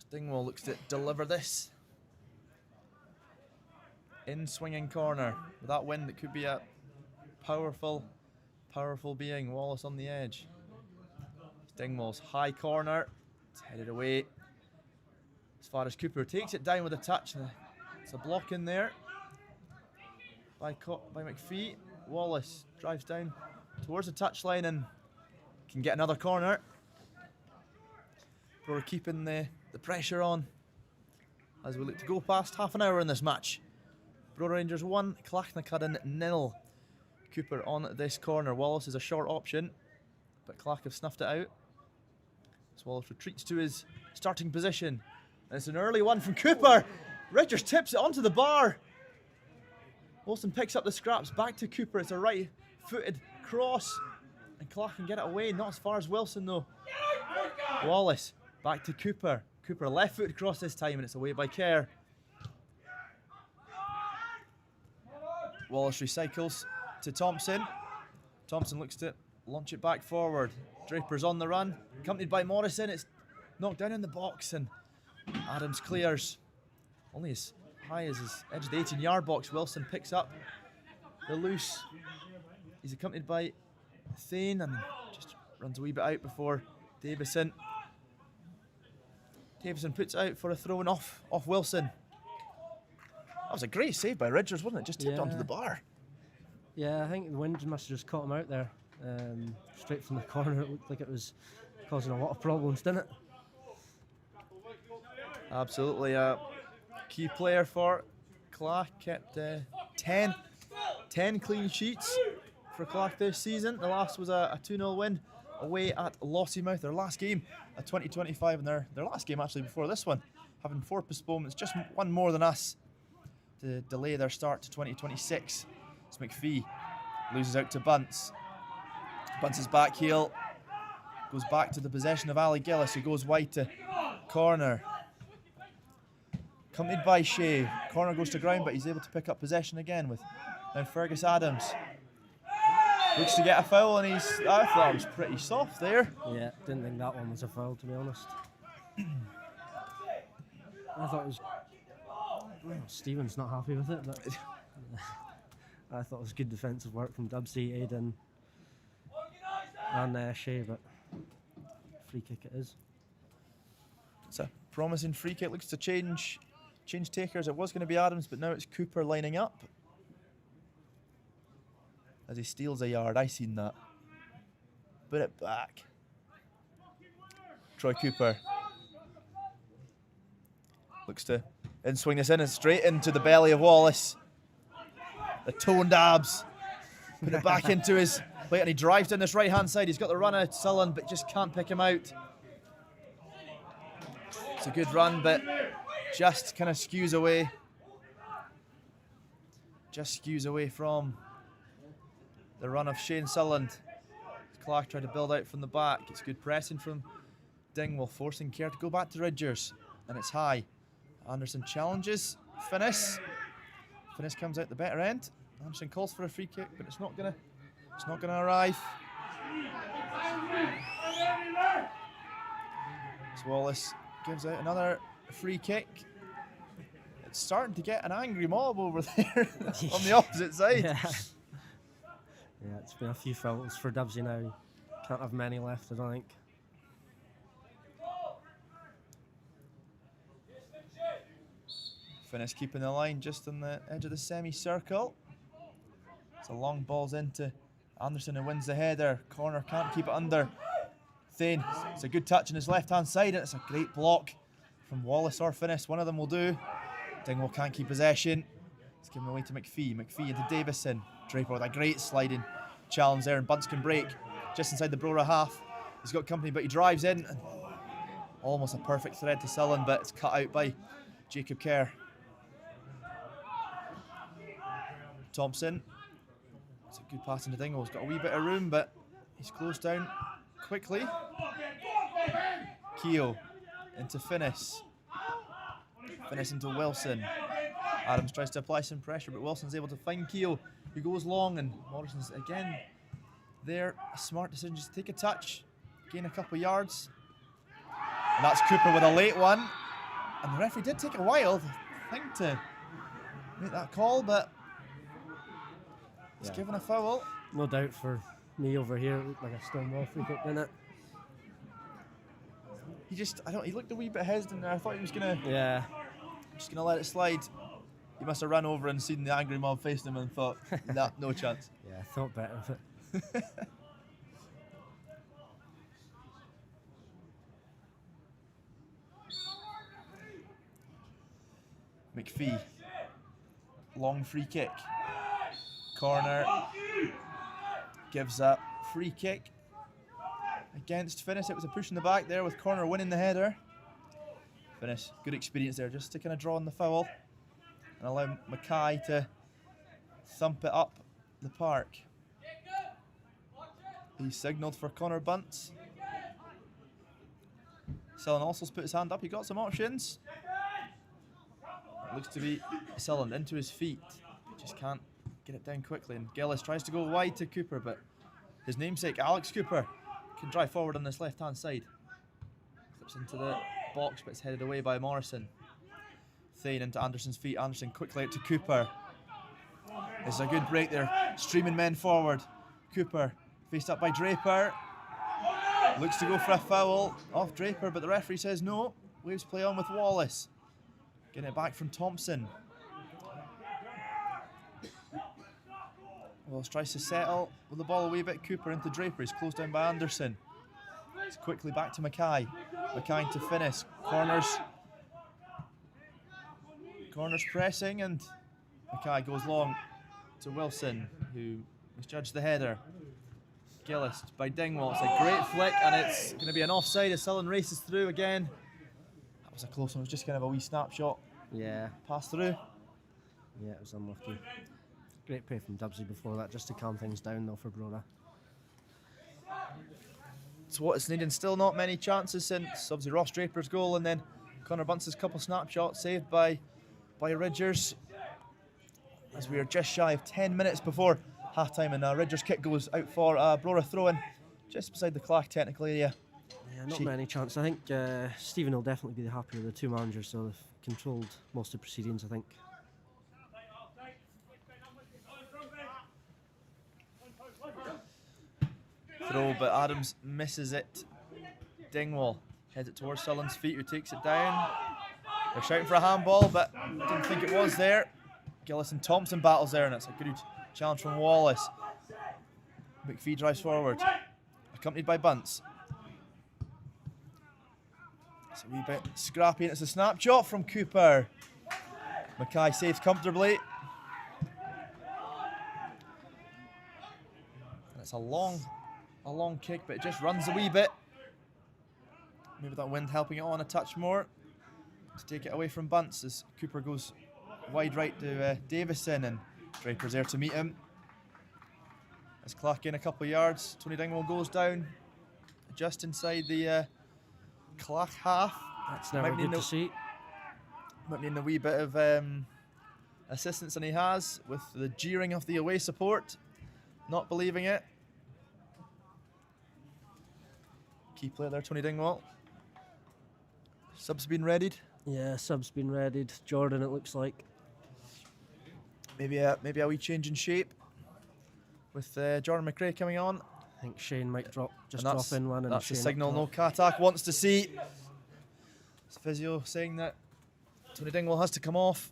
Dingwall looks to deliver this. In swinging corner. With that wind, it could be a powerful being. Wallace on the edge. Dingwall's high corner. It's headed away as far as Cooper takes it down with a touch. It's a block in there by McPhee. Wallace drives down towards the touchline and can get another corner. We're keeping the pressure on as we look to go past half an hour in this match. Brora Rangers 1, Clachnacuddin 0. Cooper on this corner. Wallace is a short option, but Clach have snuffed it out. As Wallace retreats to his starting position. And it's an early one from Cooper. Ridgers tips it onto the bar. Wilson picks up the scraps, back to Cooper. It's a right-footed cross. And Clach can get it away, not as far as Wilson though. Wallace, back to Cooper. Cooper left-footed cross this time, and it's away by Kerr. Wallace recycles to Thompson. Thompson looks to launch it back forward. Draper's on the run, accompanied by Morrison. It's knocked down in the box, and Adams clears. Only as high as his edge of the 18-yard box. Wilson picks up the loose. He's accompanied by Thane and just runs a wee bit out before Davison. Davison puts it out for a throw-in off Wilson. That was a great save by Ridgers, wasn't it? Just tipped onto the bar. Yeah, I think the wind must have just caught him out there. Straight from the corner, it looked like it was causing a lot of problems, didn't it? Absolutely. Key player for Clach, kept 10 clean sheets for Clach this season. The last was a 2-0 win away at Lossiemouth. Their last game at 2025, and their last game actually before this one, having 4 postponements, just one more than us to delay their start to 2026. As McPhee loses out to Bunce. Bunce's back heel goes back to the possession of Ali Gillis, who goes wide to corner. Accompanied by Shea. Corner goes to ground, but he's able to pick up possession again with now Fergus Adams. Looks to get a foul, and I thought it was pretty soft there. Yeah, didn't think that one was a foul, to be honest. I thought it was... Well, Stephen's not happy with it, but... I thought it was good defensive work from Dubsy, Aiden, and Shea, but free kick it is. It's a promising free kick. Looks to change takers. It was going to be Adams, but now it's Cooper lining up. As he steals a yard. I seen that. Put it back. Troy Cooper. Looks to swing this in and straight into the belly of Wallace. The toned abs. Put it back into his plate and he drives down this right-hand side. He's got the run out, Sullen, but just can't pick him out. It's a good run, but just kind of skews away. Just skews away from the run of Shane Sulland. Clark tried to build out from the back. It's good pressing from Dingwall, forcing Kerr to go back to Ridgers, and it's high. Anderson challenges Finnis. Finnis comes out the better end. Anderson calls for a free kick, but it's not gonna arrive. So Wallace gives out another free kick. It's starting to get an angry mob over there on the opposite side. Yeah, it's been a few fouls for Dubsy now. Can't have many left, I don't think. Finnis keeping the line just on the edge of the semicircle. It's a long ball's into Anderson who wins the header. Corner can't keep it under. Thane, it's a good touch on his left-hand side, and it's a great block from Wallace or Finnis. One of them will do. Dingwall can't keep possession. It's given away to McPhee. McPhee into Davison. Draper with a great sliding challenge there, and Bunce can break just inside the Brora half. He's got company, but he drives in. And almost a perfect thread to Sullen, but it's cut out by Jacob Kerr. Thompson. It's a good pass into Dingwall. He's got a wee bit of room, but he's closed down quickly. Keogh into Finnis. Finnis into Wilson. Adams tries to apply some pressure, but Wilson's able to find Keogh, who goes long, and Morrison's again there. A smart decision, just take a touch, gain a couple of yards. And that's Cooper with a late one. And the referee did take a while, I think, to make that call, but he's given a foul. No doubt for me over here, it looked like a Stonewall free kick, didn't it? He looked a wee bit hesitant there. I thought he was Yeah. just gonna let it slide. He must have run over and seen the angry mob facing him and thought, nah, no chance. Yeah, I thought better of it. McPhee, long free kick. Corner, gives a free kick against Finnis. It was a push in the back there with Corner winning the header. Finnis, good experience there, just to kind of draw on the foul and allow Mackay to thump it up the park. He signalled for Connor Bunce. Sullen also put his hand up. He got some options. It looks to be Sullen into his feet. Just can't get it down quickly. And Gillis tries to go wide to Cooper, but his namesake, Alex Cooper, can drive forward on this left-hand side. Clips into the box, but it's headed away by Morrison. Thane into Anderson's feet. Anderson quickly out to Cooper. This is a good break there. Streaming men forward. Cooper faced up by Draper. Looks to go for a foul off Draper, but the referee says no. Waves play on with Wallace. Getting it back from Thompson. Wallace tries to settle with the ball a wee bit. Cooper into Draper. He's closed down by Anderson. It's quickly back to Mackay. Mackay to Finnis. Corners pressing, and Mackay goes long to Wilson, who misjudged the header. Gillis by Dingwall. It's a great flick, and it's going to be an offside as Sullen races through again. That was a close one. It was just kind of a wee snapshot. Yeah. Pass through. Yeah, it was unlucky. Great play from Dubsy before that, just to calm things down though for Brora. It's what it's needing. Still not many chances since obviously Ross Draper's goal, and then Connor Bunce's couple snapshots saved by Ridgers. As we are just shy of 10 minutes before half-time, and Ridgers' kick goes out for Brora throw-in just beside the Clach technical area. Yeah, not many chances. I think Stephen will definitely be the happier of the two managers, so they've controlled most of the proceedings, I think. throw, but Adams misses it. Dingwall heads it towards Sullen's feet, who takes it down. They're shouting for a handball, but didn't think it was there. Gillis and Thompson battles there, and it's a good challenge from Wallace. McPhee drives forward, accompanied by Bunce. It's a wee bit scrappy, and it's a snapshot from Cooper. Mackay saves comfortably. And it's a long kick, but it just runs a wee bit. Maybe that wind helping it on a touch more to take it away from Bunce as Cooper goes wide right to Davison, and Draper's there to meet him. As Clark in a couple of yards, Tony Dingwall goes down just inside the Clark half. That's never good to see. Might need a wee bit of assistance than he has with the jeering of the away support, not believing it. Key player there, Tony Dingwall. Subs been readied. Yeah, sub's been readied. Jordan, it looks like. Maybe a wee change in shape with Jordan McRae coming on. I think Shane might drop in one. And That's the Shane signal no Katak wants to see. It's physio saying that Tony Dingwall has to come off.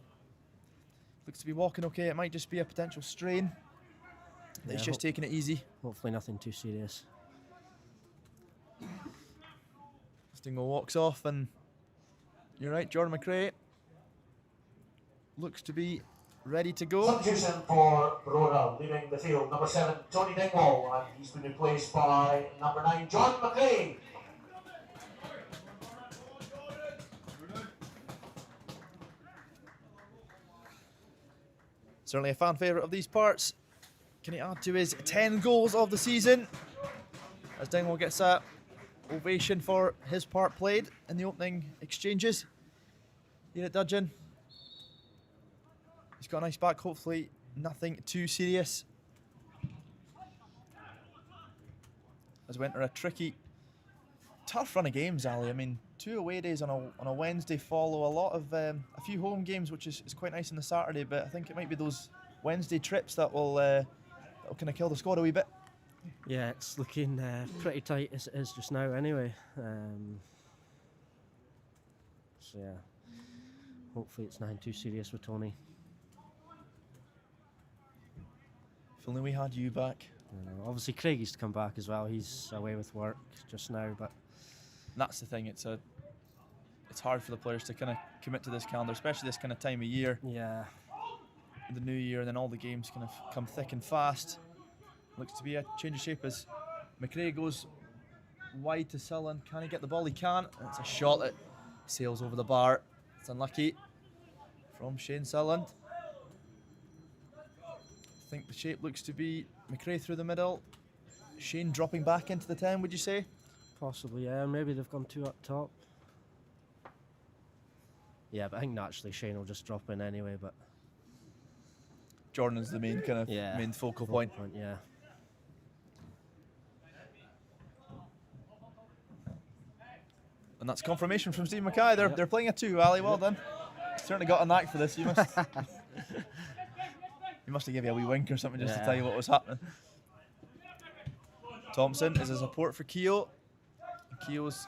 Looks to be walking okay. It might just be a potential strain. Yeah, he's just taking it easy. Hopefully nothing too serious. Dingwall walks off, and you're right, Jordan McRae looks to be ready to go. Substitution for Brora, leaving the field, number 7, Tony Dingwall, and he's been replaced by number 9, John McLean. Certainly a fan favourite of these parts. Can he add to his 10 goals of the season? As Dingwall gets a ovation for his part played in the opening exchanges here at Dudgeon. He's got a nice back, hopefully nothing too serious. As we enter a tricky, tough run of games, Ali. I mean, 2 away days on a Wednesday follow a lot of a few home games, which is quite nice on the Saturday, but I think it might be those Wednesday trips that will kind of kill the squad a wee bit. Yeah, it's looking pretty tight as it is just now anyway. So yeah, hopefully it's nothing too serious with Tony. If only we had you back. Obviously Craig used to come back as well. He's away with work just now, but that's the thing. It's hard for the players to kind of commit to this calendar, especially this kind of time of year. Yeah. The new year, and then all the games kind of come thick and fast. Looks to be a change of shape as McRae goes wide to Sullen. Can he get the ball? He can't. It's a shot that sails over the bar. It's unlucky from Shane Sullen. I think the shape looks to be McRae through the middle. Shane dropping back into the 10, would you say? Possibly, yeah. Maybe they've gone 2 up top. Yeah, but I think naturally Shane will just drop in anyway, but Jordan's the main kind of main focal point. Yeah. And that's confirmation from Steve Mackay. They're playing a 2, Ali. Well done. Certainly got a knack for this. You must have given you a wee wink or something just to tell you what was happening. Thompson is a support for Keogh. Keogh's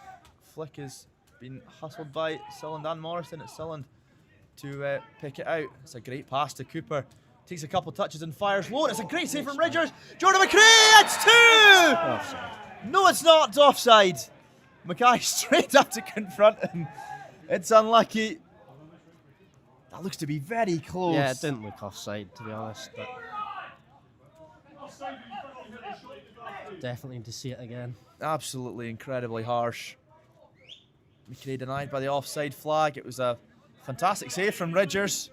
flick has been hustled by Sulland and Morrison. It's Sulland to pick it out. It's a great pass to Cooper. Takes a couple touches and fires low. It's a great save from Ridgers. Jordan McRae, it's 2! Offside. No, it's not. It's offside. Mackay straight up to confront him. It's unlucky. That looks to be very close. Yeah, it didn't look offside, to be honest. But definitely need to see it again. Absolutely incredibly harsh. McRae denied by the offside flag. It was a fantastic save from Ridgers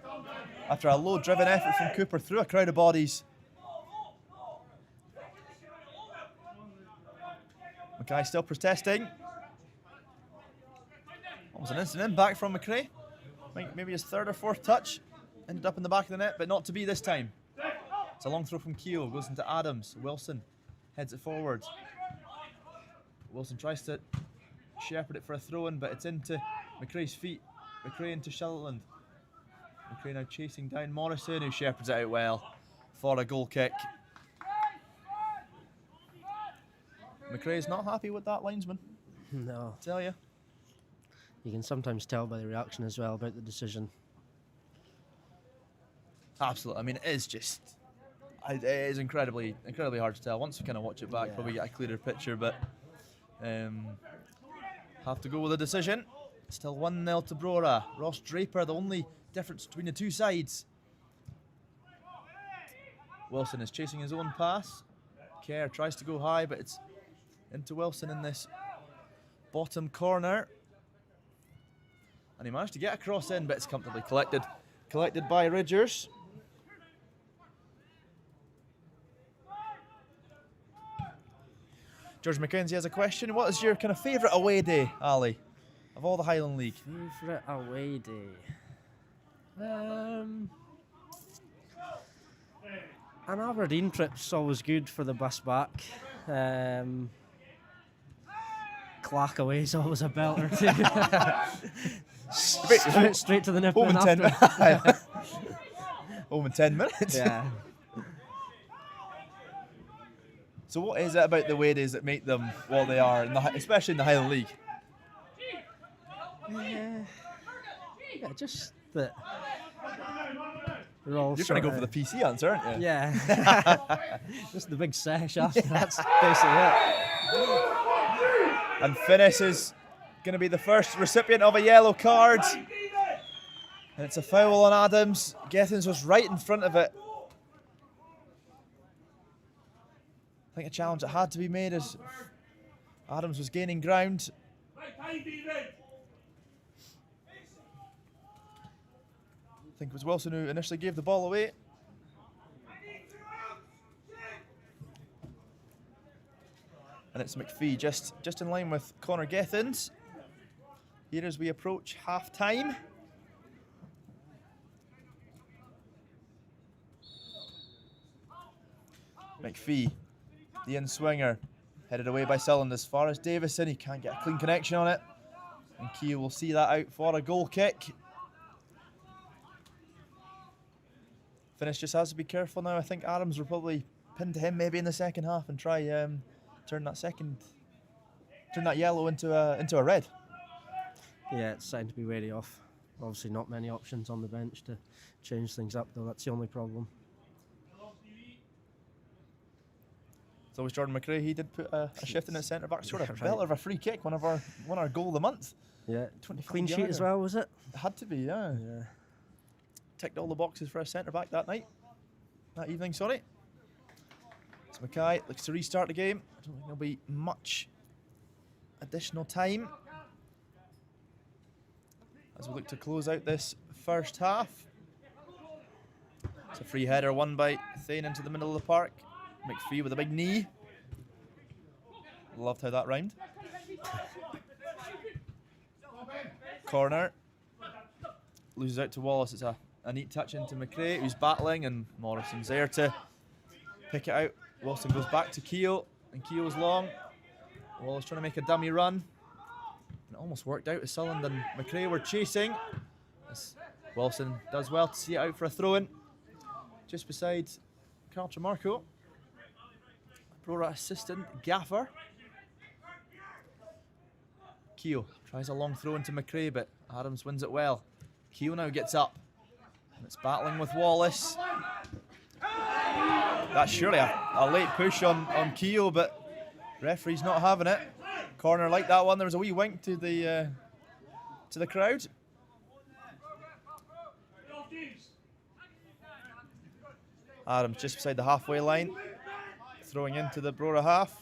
after a low-driven effort from Cooper through a crowd of bodies. Mackay still protesting. Almost an instant impact from McRae. Maybe his 3rd or 4th touch. Ended up in the back of the net, but not to be this time. It's a long throw from Keogh. Goes into Adams. Wilson heads it forward. Wilson tries to shepherd it for a throw-in, but it's into McRae's feet. McRae into Shetland. McRae now chasing down Morrison, who shepherds it out well for a goal kick. McRae's not happy with that linesman, No, I tell you. you can sometimes tell by the reaction as well about the decision. Absolutely. I mean, it is incredibly hard to tell. Once we kind of watch it back, Yeah. probably get a clearer picture, but have to go with a decision. Still 1-0 to Brora. Ross Draper, the only difference between the two sides. Wilson is chasing his own pass. Kerr tries to go high, but it's into Wilson in this bottom corner. And he managed to get a cross in, but it's comfortably collected by Ridgers. George McKenzie has a question. What is your kind of favourite away day, Ali, of all the Highland League? Favourite away day? An Aberdeen trip's always good for the bus back. Clack away is always a belter too. straight to the nip Home in in 10 after. minutes. Home in 10 minutes. Yeah. So what is it about the away days that make them what they are, especially in the Highland League? Yeah, just that we're all You're trying to go for the PC answer, aren't you? Yeah. Just the big sesh after. That's basically it. And Finnis is going to be the first recipient of a yellow card. And it's a foul on Adams. Gethins was right in front of it. I think a challenge that had to be made as Adams was gaining ground. I think it was Wilson who initially gave the ball away. And it's McPhee just in line with Connor Gethins. Here as we approach half-time. McPhee, the in-swinger, headed away by Sullivan as far as Davison. He can't get a clean connection on it. And Keogh will see that out for a goal kick. Finnis just has to be careful now. I think Adams will probably pin to him maybe in the second half and try turn that yellow into a red. Yeah, it's something to be wary of. Obviously not many options on the bench to change things up though, that's the only problem. So was Jordan McRae. He did put a shift in at centre back. Sort of Yeah, right. belter of a free kick, one our goal of the month. Yeah, 25 clean sheet yarder. as well, was it? It had to be, yeah. Yeah. Ticked all the boxes for a centre back that evening, sorry. So Mackay looks to restart the game. I don't think there'll be much additional time as we look to close out this first half. It's a free header won by Thane into the middle of the park. McPhee with a big knee. Loved how that rhymed. Corner. Loses out to Wallace. It's a neat touch into McRae, who's battling, and Morrison's there to pick it out. Wilson goes back to Keogh, and Keogh's long. Wallace trying to make a dummy run. And it almost worked out as Sullivan and McRae were chasing. As Wilson does well to see it out for a throw-in. Just beside Carl Tremarco. Brora assistant Gaffer. Keogh tries a long throw into McRae, but Adams wins it well. Keogh now gets up. And it's battling with Wallace. That's surely a late push on Keogh, but referee's not having it. Corner like that one. There was a wee wink to the crowd. Adams just beside the halfway line, throwing into the Brora half.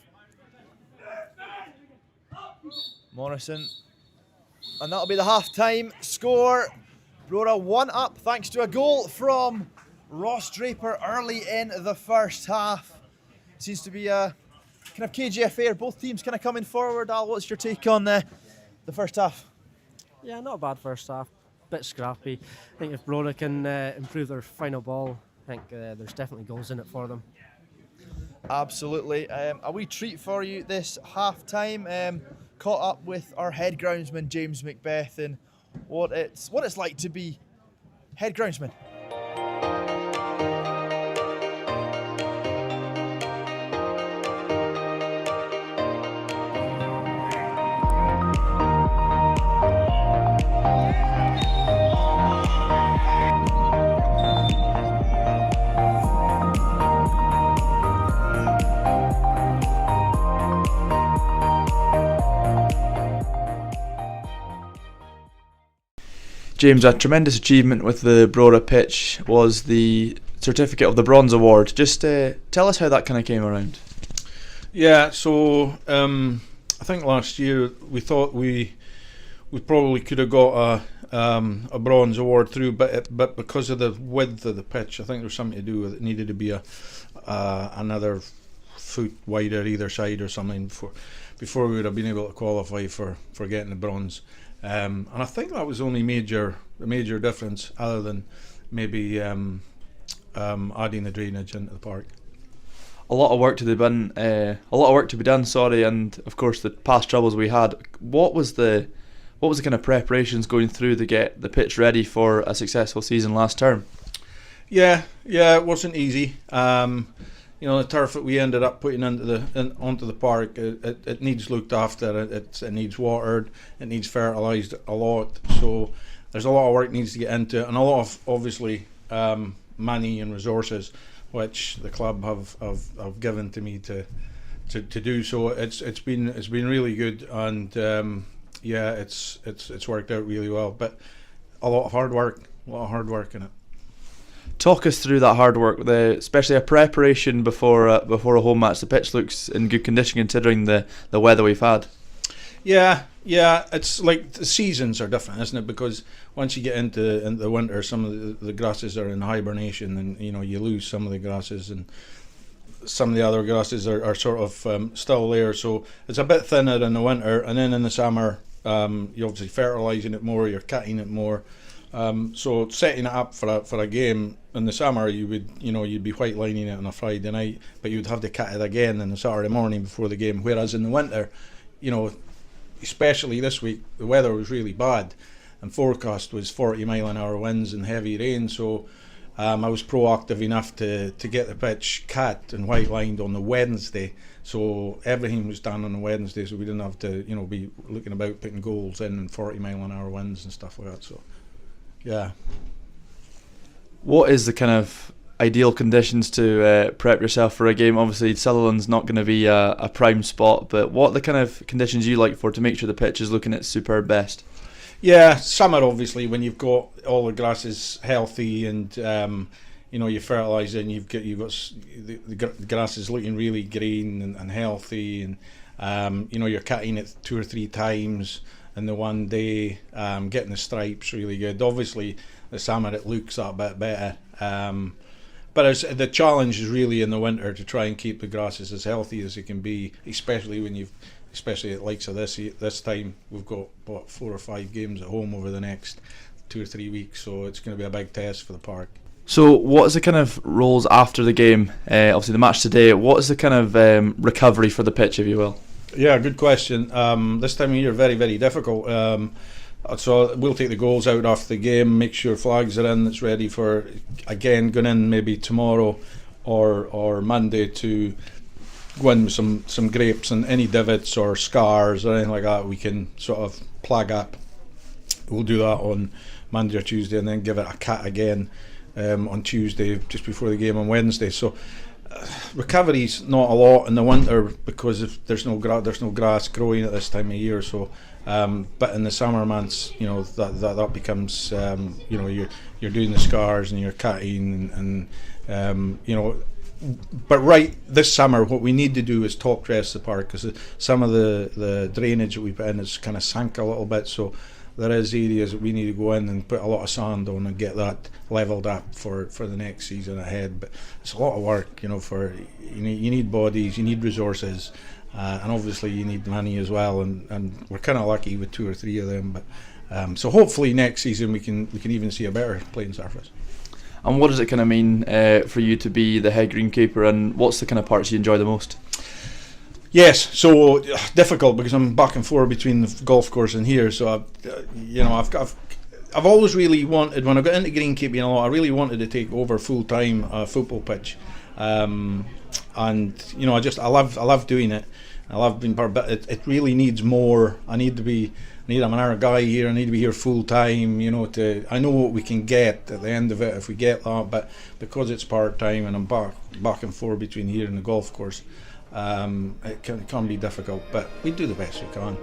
Morrison, and that'll be the half-time score. Brora 1 up thanks to a goal from Ross Draper early in the first half. Seems to be a kind of cagey affair. Both teams kind of coming forward. Al, what's your take on the first half? Yeah, not a bad first half. Bit scrappy. I think if Brora can improve their final ball, I think there's definitely goals in it for them. Absolutely. A wee treat for you this half-time. Caught up with our head groundsman, James Macbeth, and what it's like to be head groundsman. James, a tremendous achievement with the Brora pitch was the certificate of the Bronze Award. Just tell us how that kind of came around. Yeah, so I think last year we thought we probably could have got a bronze award through, but because of the width of the pitch, I think there was something to do with it. Needed to be another foot wider either side or something before we would have been able to qualify for getting the bronze. And I think that was only the major difference, other than maybe adding the drainage into the park. A lot of work to be done. Sorry, and of course the past troubles we had. What was the kind of preparations going through to get the pitch ready for a successful season last term? Yeah, it wasn't easy. The turf that we ended up putting onto the park, it needs looked after. It needs watered. It needs fertilised a lot. So there's a lot of work needs to get into it, and a lot of obviously money and resources, which the club have given to me to do. So it's been really good, and it's worked out really well. But a lot of hard work in it. Talk us through that hard work, especially a preparation before a home match. The pitch looks in good condition considering the weather we've had. Yeah, it's like the seasons are different, isn't it? Because once you get into the winter, some of the grasses are in hibernation, and you lose some of the grasses, and some of the other grasses are sort of still there. So it's a bit thinner in the winter, and then in the summer, you're obviously fertilising it more, you're cutting it more. So setting it up for a game in the summer, you'd be white lining it on a Friday night, but you'd have to cut it again on the Saturday morning before the game. Whereas in the winter, especially this week, the weather was really bad, and forecast was 40-mile-an-hour winds and heavy rain. So I was proactive enough to get the pitch cut and white lined on the Wednesday. So everything was done on the Wednesday, so we didn't have to be looking about putting goals in 40-mile-an-hour winds and stuff like that. So yeah. What is the kind of ideal conditions to prep yourself for a game? Obviously Sutherland's not going to be a prime spot, but what are the kind of conditions you like for to make sure the pitch is looking at its superb best? Yeah, summer obviously, when you've got all the grasses healthy and you fertilise it, and you've got the grass is looking really green and healthy, and you're cutting it 2 or 3 times in the one day, getting the stripes really good. Obviously the summer it looks that bit better, but the challenge is really in the winter to try and keep the grasses as healthy as they can be, especially at likes of this time. We've got 4 or 5 games at home over the next 2 or 3 weeks, so it's going to be a big test for the park. So what is the kind of roles after the game? Obviously the match today, what is the kind of recovery for the pitch, if you will? Yeah, good question. This time of year, very, very difficult. So we'll take the goals out after the game, make sure flags are in, it's ready for, again, going in maybe tomorrow or Monday to go in with some grapes, and any divots or scars or anything like that we can sort of plug up. We'll do that on Monday or Tuesday, and then give it a cut again on Tuesday just before the game on Wednesday. So recovery's not a lot in the winter because there's no grass growing at this time of year. So but in the summer months, that becomes you're doing the scars and you're cutting and but right this summer what we need to do is top dress the park, because some of the drainage that we put in is kind of sank a little bit. So there is areas that we need to go in and put a lot of sand on and get that levelled up for the next season ahead. But it's a lot of work, you need bodies, you need resources, and obviously you need money as well. And we're kind of lucky with 2 or 3 of them. But so hopefully next season we can even see a better playing surface. And what does it kind of mean for you to be the head greenkeeper, and what's the kind of parts you enjoy the most? Yes, so difficult because I'm back and forth between the golf course and here. So I've always really wanted, when I got into greenkeeping a lot, I really wanted to take over full time football pitch, and I love doing it. I love being part, but it really needs more. I'm another guy here. I need to be here full time. I know what we can get at the end of it if we get that, but because it's part time and I'm back and forth between here and the golf course. It can be difficult, but we do the best we can.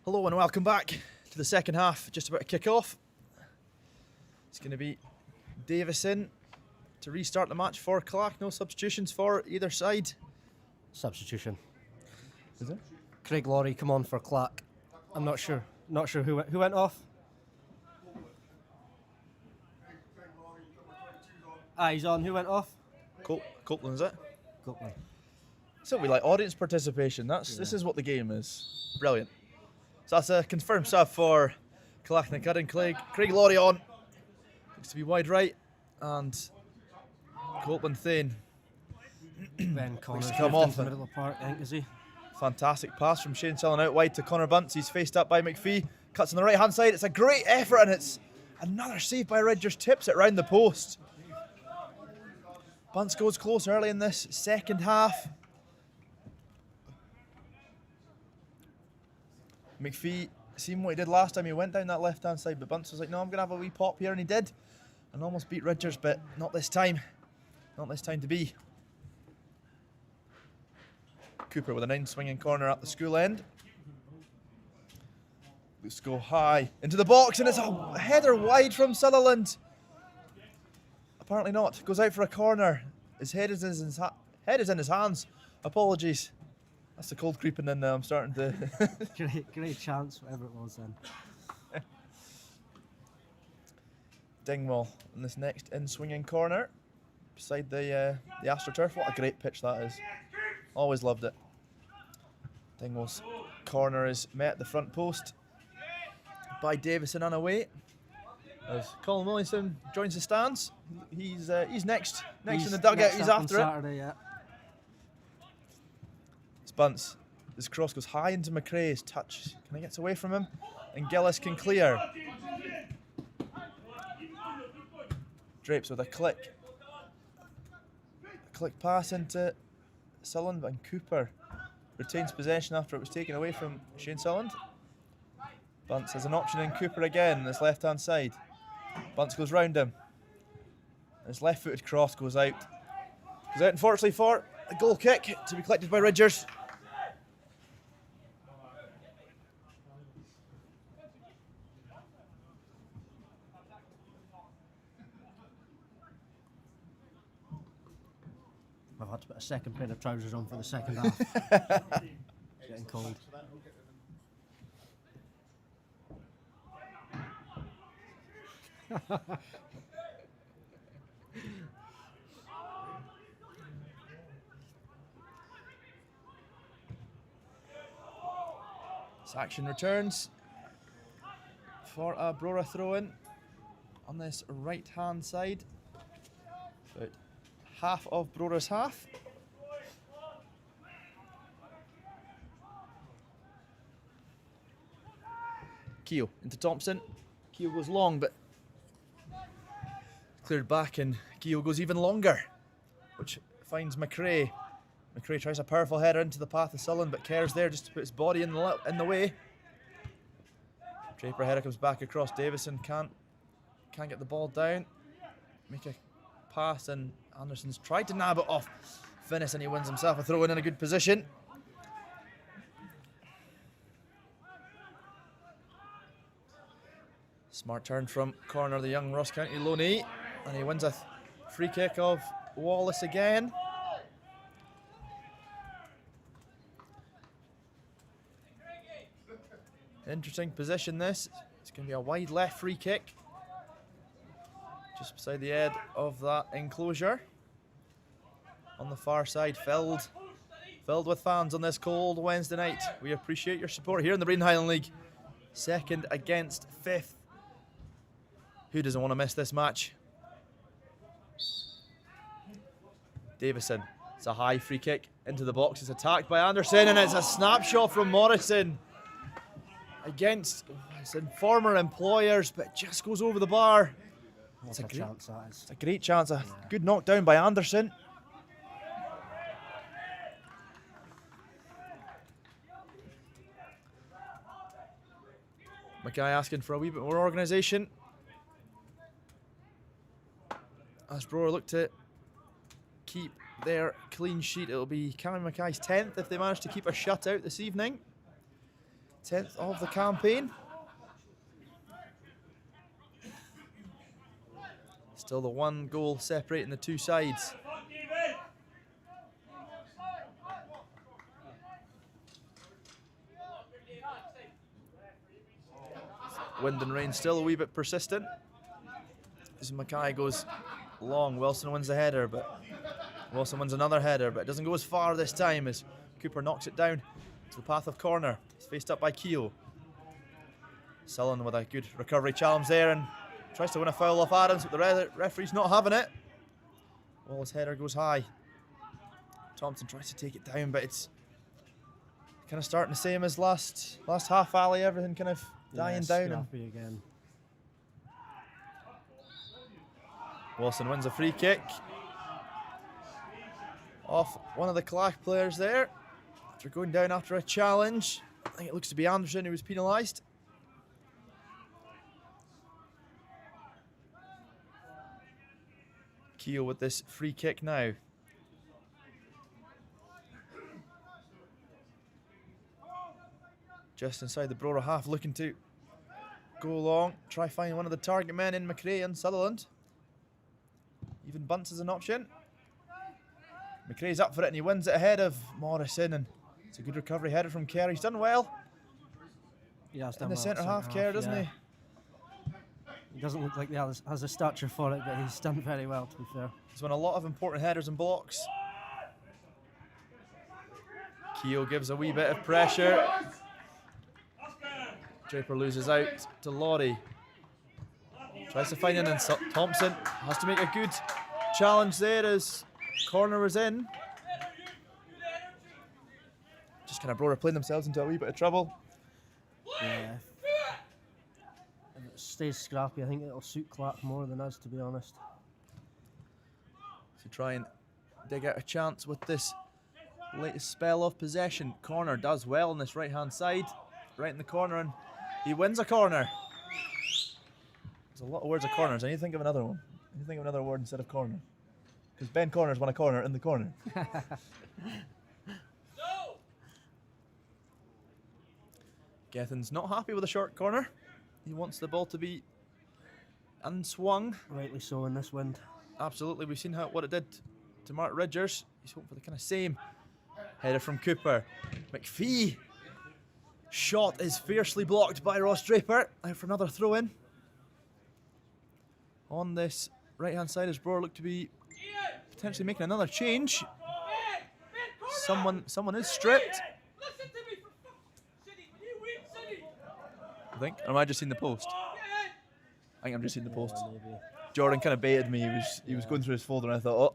Hello and welcome back to the second half, just about to kick off. It's going to be Davison to restart the match for Clach. No substitutions for either side. Substitution. Is it? Craig Laurie come on for Clach. I'm not sure who went off. He's on. Who went off? Copeland, is it? Copeland. So we like audience participation. This is what the game is. Brilliant. So that's a confirmed sub for Clachnacuddin. Craig Laurie on. Looks to be wide right. And Copeland Thane. Ben Connors to come moved off into the it. middle of the park, I think, is he? Fantastic pass from Shane Sullen out wide to Connor Bunce. He's faced up by McPhee. Cuts on the right hand side. It's a great effort and it's another save by Ridgers. Tips it round the post. Bunce goes close early in this second half. McPhee, seen what he did last time, he went down that left hand side, but Bunce was like, no, I'm going to have a wee pop here, and he did. And almost beat Ridgers, but not this time. Not this time to be. Cooper with a 9 swinging corner at the school end. Let's go high into the box, and it's a header wide from Sutherland. Apparently not. Goes out for a corner. His head is in his hands. Apologies. That's the cold creeping in now. I'm starting to. Great chance, whatever it was then. Dingwall in this next in-swinging corner beside the AstroTurf. What a great pitch that is. Always loved it. Dingwall's corner is met at the front post by Davison and away. As Colin Williamson joins the stands. He's next in the dugout. He's after it. Saturday, yeah. Bunce. This cross goes high into McRae's touch. Can he get away from him? And Gillis can clear. Drapes with a click. A click pass into Sulland, and Cooper retains possession after it was taken away from Shane Sulland. Bunce has an option in Cooper again on this left hand side. Bunce goes round him. His left footed cross goes out. Goes out unfortunately for a goal kick to be collected by Ridgers. I've had to put a second pair of trousers on for the second half. Getting cold. This action returns for a Brora throw-in on this right-hand side. About half of Brora's half. Keogh into Thompson. Keogh goes long, but cleared back, and Keogh goes even longer, which finds McRae. McRae tries a powerful header into the path of Sullen, but Kerr's there just to put his body in the way. Draper header comes back across. Davison can't get the ball down. Make a pass, and Anderson's tried to nab it off Finnis, and he wins himself a throw in a good position. Smart turn from corner, the young Ross County loanee, and he wins a free kick of Wallace again. Interesting position this. It's going to be a wide left free kick. Just beside the edge of that enclosure. On the far side, filled with fans on this cold Wednesday night. We appreciate your support here in the Braden Highland League. Second against fifth. Who doesn't want to miss this match? Davison. It's a high free kick into the box. It's attacked by Anderson, and it's a snapshot from Morrison against his former employers, but just goes over the bar. It's a chance that is. It's a great chance. A good knockdown by Anderson. Mackay asking for a wee bit more organisation. As Brora look to keep their clean sheet, it'll be Cammy Mackay's 10th if they manage to keep a shutout this evening. 10th of the campaign. Still the 1 goal separating the two sides. Wind and rain still a wee bit persistent. As Mackay goes long, Wilson wins the header, but Wilson wins another header, but it doesn't go as far this time as Cooper knocks it down to the path of corner. It's faced up by Keogh. Sullen with a good recovery challenge there and tries to win a foul off Adams, but the referee's not having it. Wallace header goes high. Thompson tries to take it down, but it's kind of starting the same as last half, Ali. Everything kind of dying down. Scrappy again. Wilson wins a free kick off one of the Clach players there. After going down after a challenge. I think it looks to be Anderson who was penalised. Keogh with this free kick now. Just inside the Brora half, looking to go long, try finding one of the target men in McRae and Sutherland. Even Bunce is an option. McRae's up for it and he wins it ahead of Morrison, and it's a good recovery header from Kerr. He's done well. Yeah, in the centre half, Kerr, doesn't he? He doesn't look like he has a stature for it, but he's done very well, to be fair. He's won a lot of important headers and blocks. Keogh gives a wee bit of pressure. Draper loses out to Laurie. Tries to find it, and Thompson has to make a good challenge there as corner was in. Just kind of Brora playing themselves into a wee bit of trouble. Yeah. If it stays scrappy, I think it'll suit Clach more than us, to be honest. So try and dig out a chance with this latest spell of possession. Corner does well on this right-hand side, right in the corner, and he wins a corner. There's a lot of words of corners. I need to think of another one. I need to think of another word instead of corner. Because Ben Corners won a corner in the corner. Gethin's not happy with a short corner. He wants the ball to be unswung. Rightly so in this wind. Absolutely, we've seen what it did to Mark Ridgers. He's hoping for the kind of same. Header from Cooper. McPhee. Shot is fiercely blocked by Ross Draper. Out for another throw-in. On this right-hand side, as Brora look to be potentially making another change. Someone is stripped. I think. Or am I just seeing the post? I think I'm just seeing the post. Maybe. Jordan kind of baited me. He was going through his folder and I thought, oh.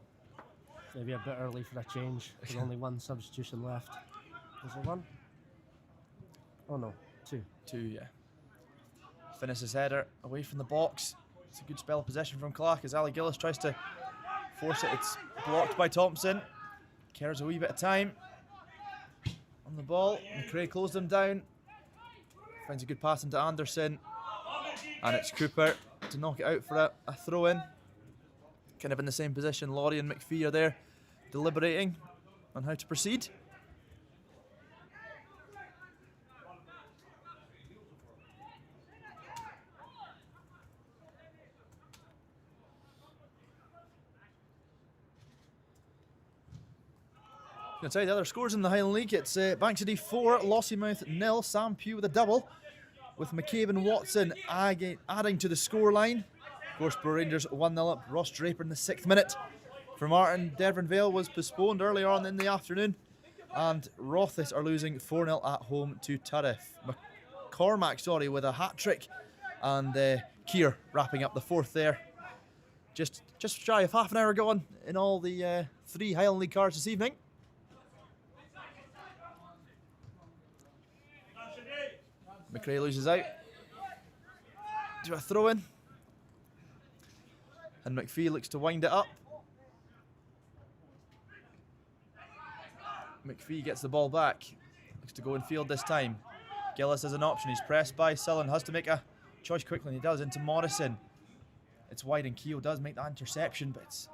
Maybe a bit early for a change. There's only one substitution left. Is there one? Oh no, two. Two, yeah. Finishes header away from the box. It's a good spell of possession from Clach as Ali Gillis tries to force it. It's blocked by Thompson. Cares a wee bit of time on the ball. McRae closed him down. Finds a good pass into Anderson. And it's Cooper to knock it out for a throw-in. Kind of in the same position. Laurie and McPhee are there deliberating on how to proceed. I'm going to tell you the other scores in the Highland League. It's Bankside 4, Lossiemouth 0, Sam Pugh with a double, with McCabe and Watson adding to the scoreline. Of course, Brora Rangers 1-0 up, Ross Draper in the 6th minute. For Martin, Devon Vale was postponed earlier on in the afternoon, and Rothes are losing 4-0 at home to Turriff. McCormack, with a hat-trick, and Keir wrapping up the 4th there. Just shy of half an hour gone in all the 3 Highland League cards this evening. McRae loses out to a throw-in, and McPhee looks to wind it up. McPhee gets the ball back, looks to go in field this time. Gillis has an option, he's pressed by Sullen, has to make a choice quickly, and he does, into Morrison. It's wide, and Keogh does make that interception, but it's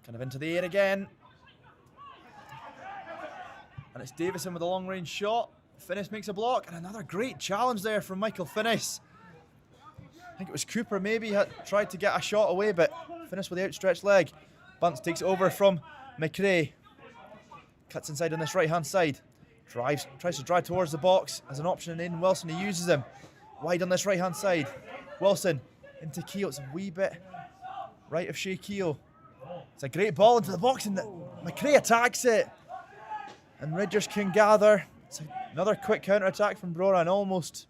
kind of into the air again. And it's Davison with a long-range shot. Finnis makes a block, and another great challenge there from Michael Finnis. I think it was Cooper maybe had tried to get a shot away, but Finnis with the outstretched leg. Bunce takes it over from McRae. Cuts inside on this right-hand side. Tries to drive towards the box as an option in Aiden Wilson. He uses him wide on this right-hand side. Wilson into Keogh. It's a wee bit right of Shea Keogh. It's a great ball into the box, and McRae attacks it. And Ridgers can gather. It's another quick counter-attack from Brora, and almost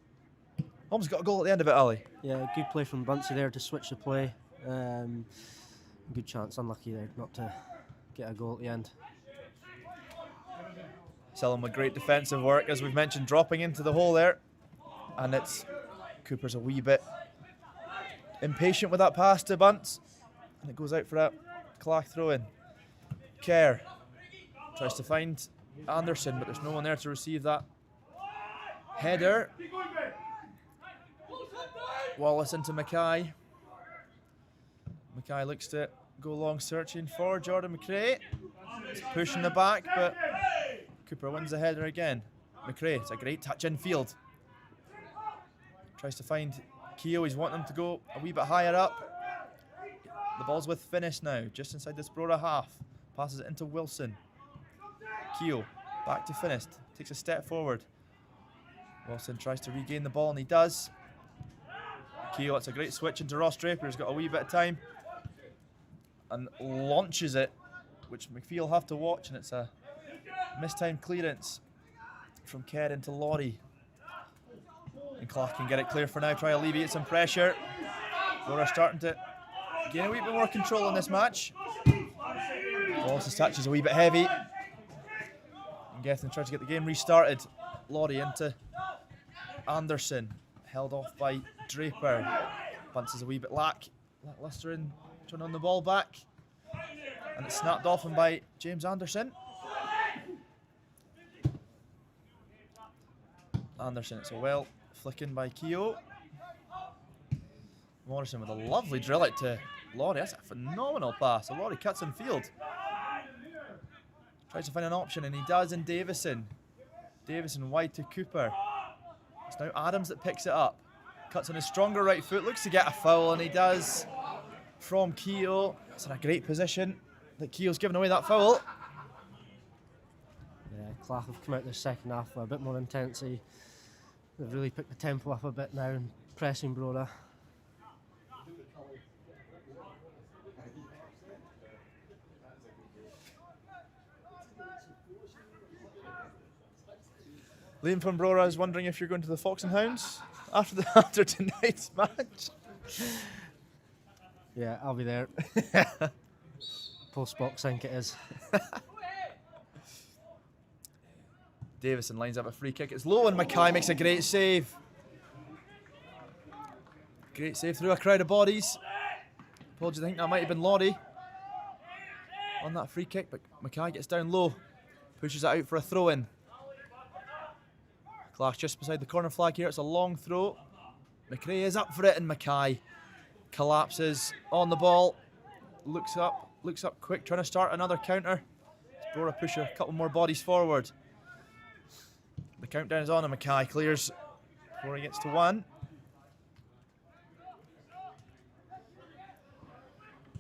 got a goal at the end of it, Ali. Yeah, good play from Buncey there to switch the play. Good chance, unlucky there not to get a goal at the end. Selling with great defensive work, as we've mentioned, dropping into the hole there. And it's Cooper's a wee bit impatient with that pass to Bunce. And it goes out for that Clach throw-in. Kerr tries to find Anderson, but there's no one there to receive that header. Wallace into Mackay. Mackay looks to go long, searching for Jordan McRae. He's pushing the back, but Cooper wins the header again. McRae, it's a great touch infield. Tries to find Keogh. He's wanting him to go a wee bit higher up. The ball's with Finnis now, just inside this Brora half. Passes it into Wilson. Keogh back to Finnis. Takes a step forward. Wilson tries to regain the ball, and he does. Keogh, it's a great switch into Ross Draper. He's got a wee bit of time and launches it, which McPhee will have to watch, and it's a mistimed clearance from Kerr into Laurie. And Clark can get it clear for now, try to alleviate some pressure. Brora starting to gain a wee bit more control in this match. Wallace's touch is a wee bit heavy. And Gethin tries to get the game restarted. Laurie into Anderson, held off by Draper. Bunce is a wee bit lackluster in turning on the ball back. And it's snapped off him by James Anderson. It's a well flicking by Keogh. Morrison with a lovely drill out to Laurie. That's a phenomenal pass. So Laurie cuts in field. Tries to find an option, and he does in Davison. Davison wide to Cooper. It's now Adams that picks it up. Cuts on his stronger right foot. Looks to get a foul, and he does from Keogh. It's in a great position that Keogh's given away that foul. Yeah, Clach have come out the second half with a bit more intensity. They've really picked the tempo up a bit now and pressing Brora. Liam from Brora is wondering if you're going to the Fox and Hounds after tonight's match. Yeah, I'll be there. Post box, I think it is. Davison lines up a free kick. It's low, and Mackay makes a great save. Great save through a crowd of bodies. Apologies, I think that might have been Laurie on that free kick, but Mackay gets down low, pushes it out for a throw-in. Clash just beside the corner flag here. It's a long throw. McRae is up for it, and Mackay collapses on the ball. Looks up quick, trying to start another counter. Brora push a couple more bodies forward. The countdown is on, and Mackay clears before he gets to one.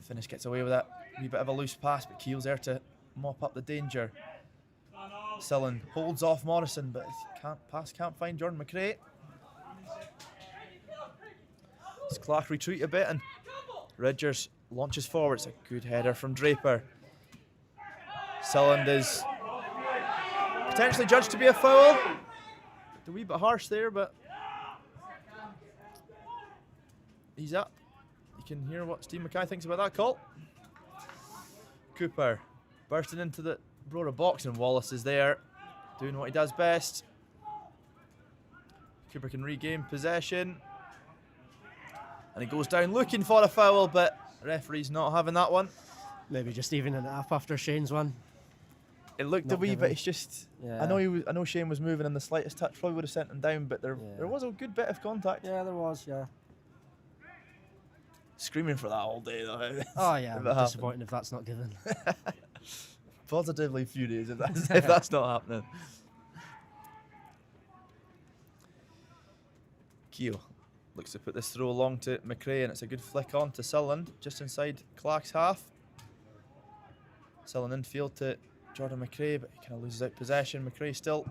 Finnis gets away with that wee bit of a loose pass, but Keel's there to mop up the danger. Sillen holds off Morrison, but can't find Jordan McRae. Clach retreat a bit, and Ridgers launches forward. It's a good header from Draper. Sillen is potentially judged to be a foul. A wee bit harsh there, but he's up. You can hear what Steve Mackay thinks about that call. Cooper bursting into the Brora box, and Wallace is there doing what he does best. Cooper can regain possession, and he goes down looking for a foul, but the referee's not having that one. Maybe just evening it up after Shane's one. It looked Not a wee given. bit. It's just Yeah. I know Shane was moving in the slightest touch, probably would have sent him down, but there was a good bit of contact. Yeah, there was, yeah. Screaming for that all day though. Oh yeah, If I'm it happened. disappointed if that's not given. Positively furious if that's not happening. Keogh looks to put this throw along to McRae, and it's a good flick on to Sutherland, just inside Clark's half. Sutherland infield to Jordan McRae, but he kind of loses out possession. McRae still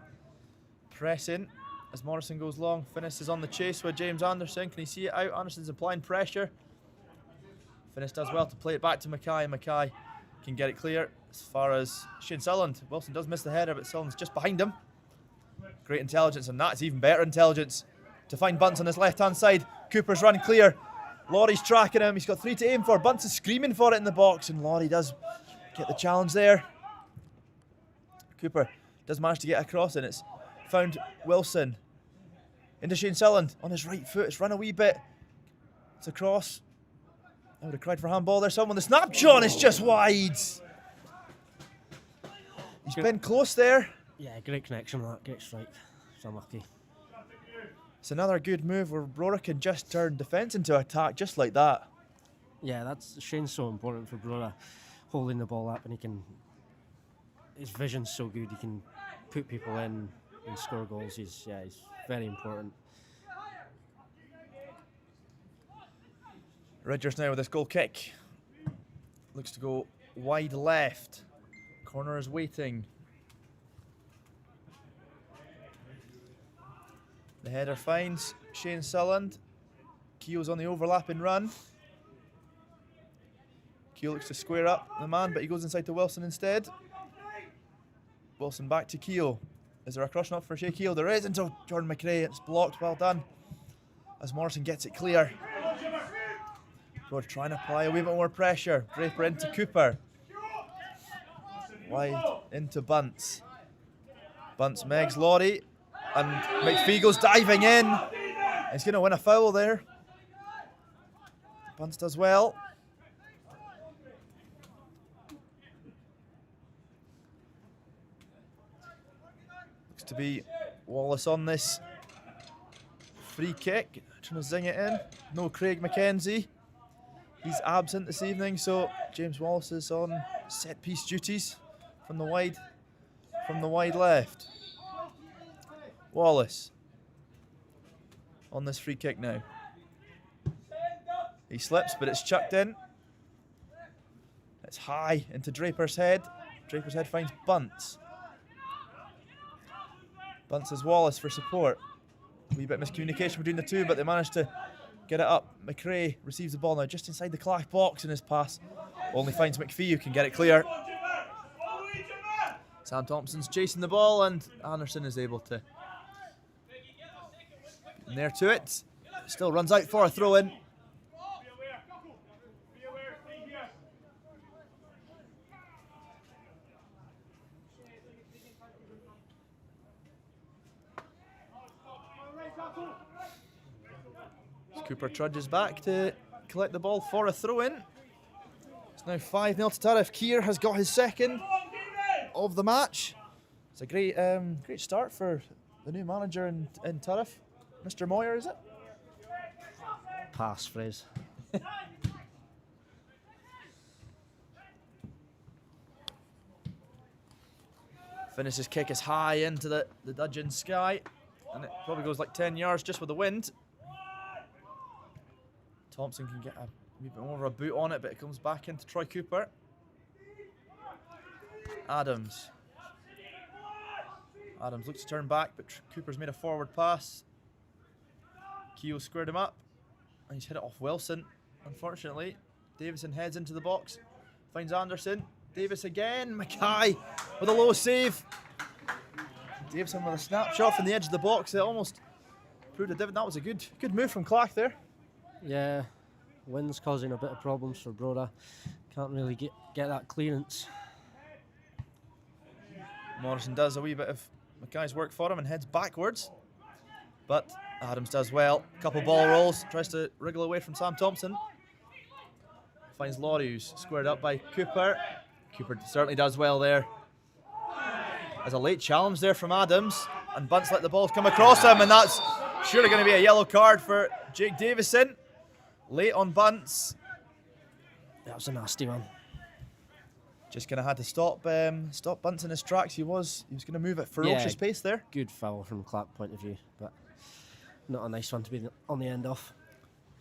pressing as Morrison goes long. Finnis is on the chase with James Anderson. Can he see it out? Anderson's applying pressure. Finnis does well to play it back to Mackay, and Mackay can get it clear as far as Shane Sutherland. Wilson does miss the header, but Sutherland's just behind him. Great intelligence, and that's even better intelligence to find Bunce on his left-hand side. Cooper's run clear. Laurie's tracking him. He's got 3 to aim for. Bunce is screaming for it in the box, and Laurie does get the challenge there. Cooper does manage to get across, and it's found Wilson into Shane Sutherland on his right foot. It's run a wee bit. It's across. I would have cried for handball there. Someone the snap. John is just wide. He's been close there. Yeah, great connection on that. Great strike. It's unlucky. It's another good move where Brora can just turn defence into attack just like that. Yeah, Shane's so important for Brora, holding the ball up, and his vision's so good. He can put people in and score goals. He's very important. Ridgers now with this goal kick. Looks to go wide left. Corner is waiting. The header finds Shane Sutherland. Keogh's on the overlapping run. Keogh looks to square up the man, but he goes inside to Wilson instead. Wilson back to Keogh. Is there a cross up for Shea Keogh? There is until Jordan McRae. It's blocked. Well done. As Morrison gets it clear. Broad trying to apply a wee bit more pressure. Draper into Cooper. Wide into Bunce. Bunce Megs Laurie. And McPhee goes diving in. He's going to win a foul there. Bunce does well. Looks to be Wallace on this free kick. Trying to zing it in. No Craig McKenzie. He's absent this evening, so James Wallace is on set piece duties from the wide left. Wallace on this free kick now. He slips, but it's chucked in. It's high into Draper's head. Draper's head finds Bunce. Bunce has Wallace for support. A wee bit of miscommunication between the two, but they managed to get it up. McRae receives the ball now just inside the Clach box in his pass. Only finds McPhee who can get it clear. Sam Thompson's chasing the ball, and Anderson is able to get near to it. Still runs out for a throw in. Cooper trudges back to collect the ball for a throw-in. It's now 5-0 to Turriff. Keir has got his second of the match. It's a great start for the new manager in Turriff. Mr. Moyer, is it? Pass phrase. Finishes kick is high into the Dudgeon sky, and it probably goes like 10 yards just with the wind. Thompson can get a wee bit more of a boot on it, but it comes back into Troy Cooper. Adams looks to turn back, but Cooper's made a forward pass. Keogh squared him up, and he's hit it off Wilson. Unfortunately, Davison heads into the box, finds Anderson. Davis again, Mackay with a low save. Davison with a snapshot from the edge of the box. It almost proved a dividend. That was a good move from Clach there. Yeah, wind's causing a bit of problems for Brora. Can't really get that clearance. Morrison does a wee bit of Mackay's work for him and heads backwards. But Adams does well. Couple ball rolls, tries to wriggle away from Sam Thompson. Finds Laurie, who's squared up by Cooper. Cooper certainly does well there. There's a late challenge there from Adams, and Bunce let the ball come across him, and that's surely going to be a yellow card for Jake Davison. Late on Bunce. That was a nasty one. Just kind of had to stop Bunce in his tracks. He was going to move at ferocious pace there. Good foul from Clark point of view, but not a nice one to be on the end of.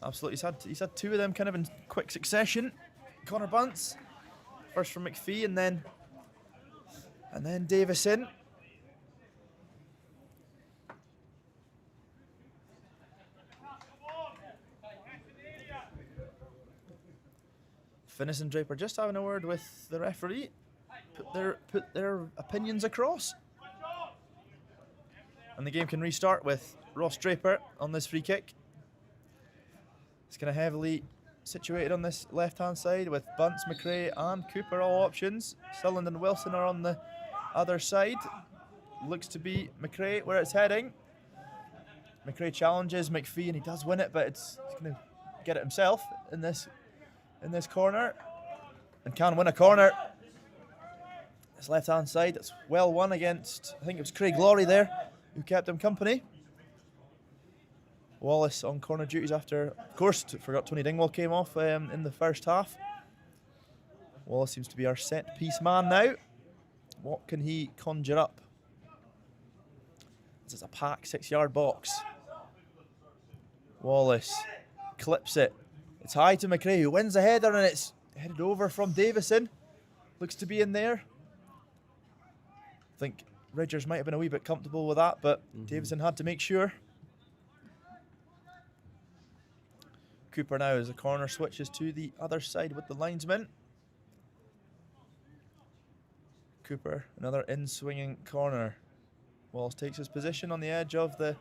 Absolutely, he's had two of them kind of in quick succession. Connor Bunce, first from McPhee, and then Davison. Finnis and Draper just having a word with the referee. Put their opinions across. And the game can restart with Ross Draper on this free kick. It's kind of heavily situated on this left-hand side with Bunce, McRae and Cooper all options. Sullivan and Wilson are on the other side. Looks to be McRae where it's heading. McRae challenges McPhee and he does win it, but he's going to get it himself in this corner and can win a corner. This left-hand side, it's well won against, I think it was Craig Laurie there who kept him company. Wallace on corner duties after, of course, forgot Tony Dingwall came off in the first half. Wallace seems to be our set-piece man now. What can he conjure up? This is a packed 6-yard box. Wallace clips it. It's high to McRae, who wins the header, and it's headed over from Davison. Looks to be in there. I think Ridgers might have been a wee bit comfortable with that, but Davison had to make sure. Cooper now as the corner switches to the other side with the linesman. Cooper, another in-swinging corner. Wallace takes his position on the edge of the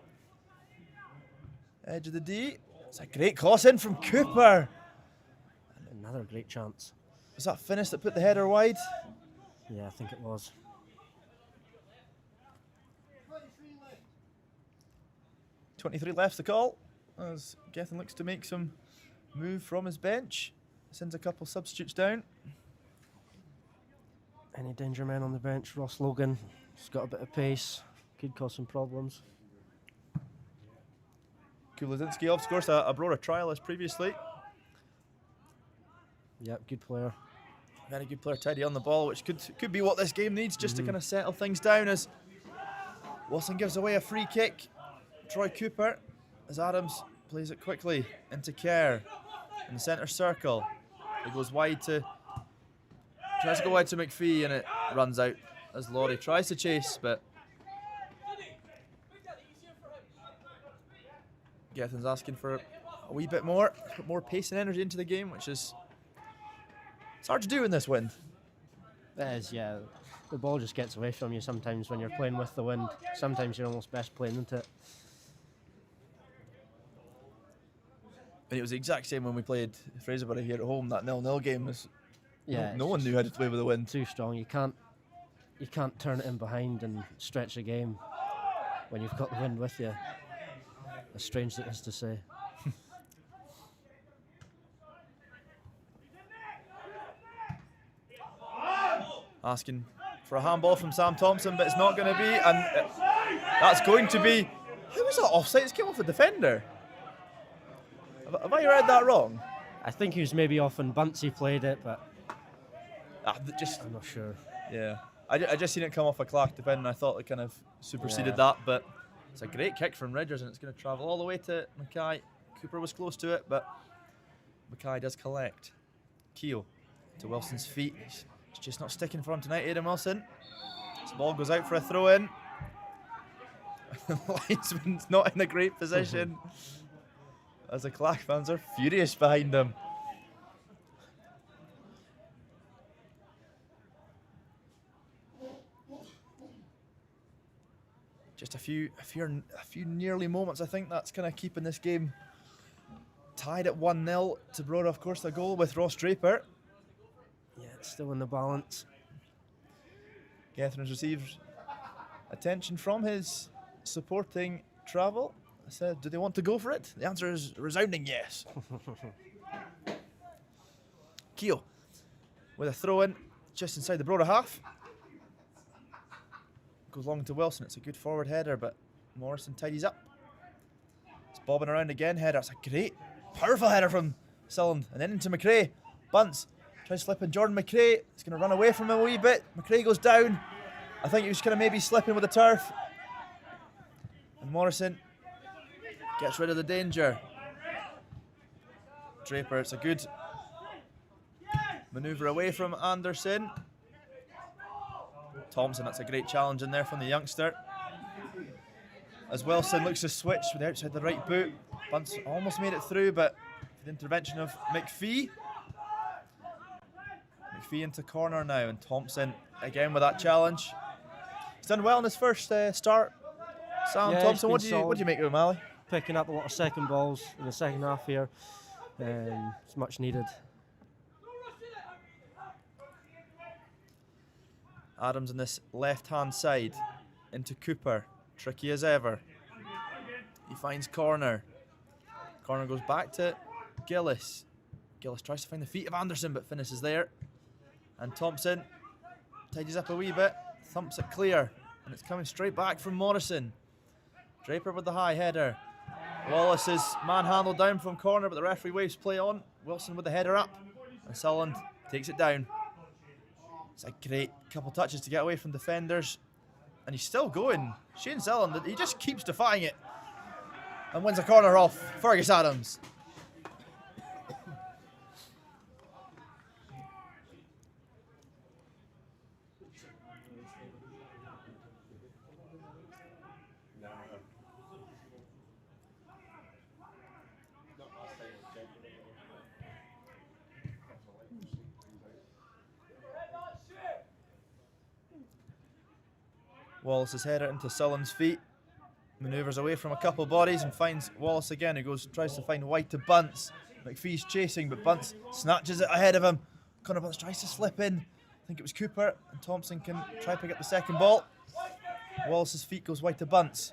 D. It's a great cross in from Cooper. Another great chance. Was that Finnis that put the header wide? Yeah, I think it was. 23 left to call as Gethin looks to make some move from his bench. Sends a couple substitutes down. Any danger men on the bench? Ross Logan, he's got a bit of pace, could cause some problems. Kulodzinski, of course, a Brora trialist previously. Yep, good player. Very good player, tidy on the ball, which could be what this game needs just to kind of settle things down as Wilson gives away a free kick. Troy Cooper, as Adams plays it quickly into Kerr in the centre circle. It goes wide tries to go wide to McPhee and it runs out as Laurie tries to chase, but Gethin's asking for a wee bit more, put more pace and energy into the game, which is it's hard to do in this wind. It is, yeah. The ball just gets away from you sometimes when you're playing with the wind. Sometimes you're almost best playing into it. And it was the exact same when we played Fraserburgh here at home. That 0-0 game was no one knew how to play with the wind. Too strong. You can't turn it in behind and stretch a game when you've got the wind with you. As strange as it is to say. Asking for a handball from Sam Thompson, but it's not going to be, and that's going to be. How was that offside? It came off a defender. Have I read that wrong? I think he was maybe off when Buncey played it, but I'm not sure. Yeah, I just seen it come off a Clach defender, and I thought it kind of superseded that, but it's a great kick from Ridgers, and it's going to travel all the way to Mackay. Cooper was close to it, but Mackay does collect. Keogh to Wilson's feet. It's just not sticking for him tonight, Aidan Wilson. This ball goes out for a throw-in. The linesman's not in a great position. As the Clach fans are furious behind him. Just a few nearly moments. I think that's kind of keeping this game tied at 1-0 to Brora. Of course, the goal with Ross Draper. Yeah, it's still in the balance. Gethin's received attention from his supporting travel. I said, do they want to go for it? The answer is a resounding yes. Keogh with a throw-in just inside the Brora half. Goes long to Wilson. It's a good forward header, but Morrison tidies up. It's bobbing around again. Header. It's a great, powerful header from Sullivan. And then into McRae. Bunce tries to slip in. Jordan McRae is going to run away from him a wee bit. McRae goes down. I think he was kind of maybe slipping with the turf. And Morrison Gets rid of the danger. Draper, it's a good manoeuvre away from Anderson. Thompson, that's a great challenge in there from the youngster. As Wilson looks to switch with the outside the right boot. Bunce almost made it through, but the intervention of McPhee. McPhee into corner now, and Thompson again with that challenge. He's done well in his first start. Sam Yeah, Thompson, he's been what do you make of him, Ali? Picking up a lot of second balls in the second half here. It's much needed. Adams on this left-hand side into Cooper. Tricky as ever. He finds corner. Corner goes back to Gillis. Gillis tries to find the feet of Anderson, but finishes there. And Thompson tidies up a wee bit, thumps it clear, and it's coming straight back from Morrison. Draper with the high header. Wallace is manhandled down from corner, but the referee waves play on. Wilson with the header up, and Sullivan takes it down. It's a great couple touches to get away from defenders, and he's still going. Shane Sullivan, he just keeps defying it, and wins a corner off Fergus Adams. Wallace's header into Sullivan's feet. Manoeuvres away from a couple bodies and finds Wallace again, who tries to find White to Bunce. McPhee's chasing, but Bunce snatches it ahead of him. Connor Bunce tries to slip in. I think it was Cooper, and Thompson can try to pick up the second ball. Wallace's feet goes White to Bunce.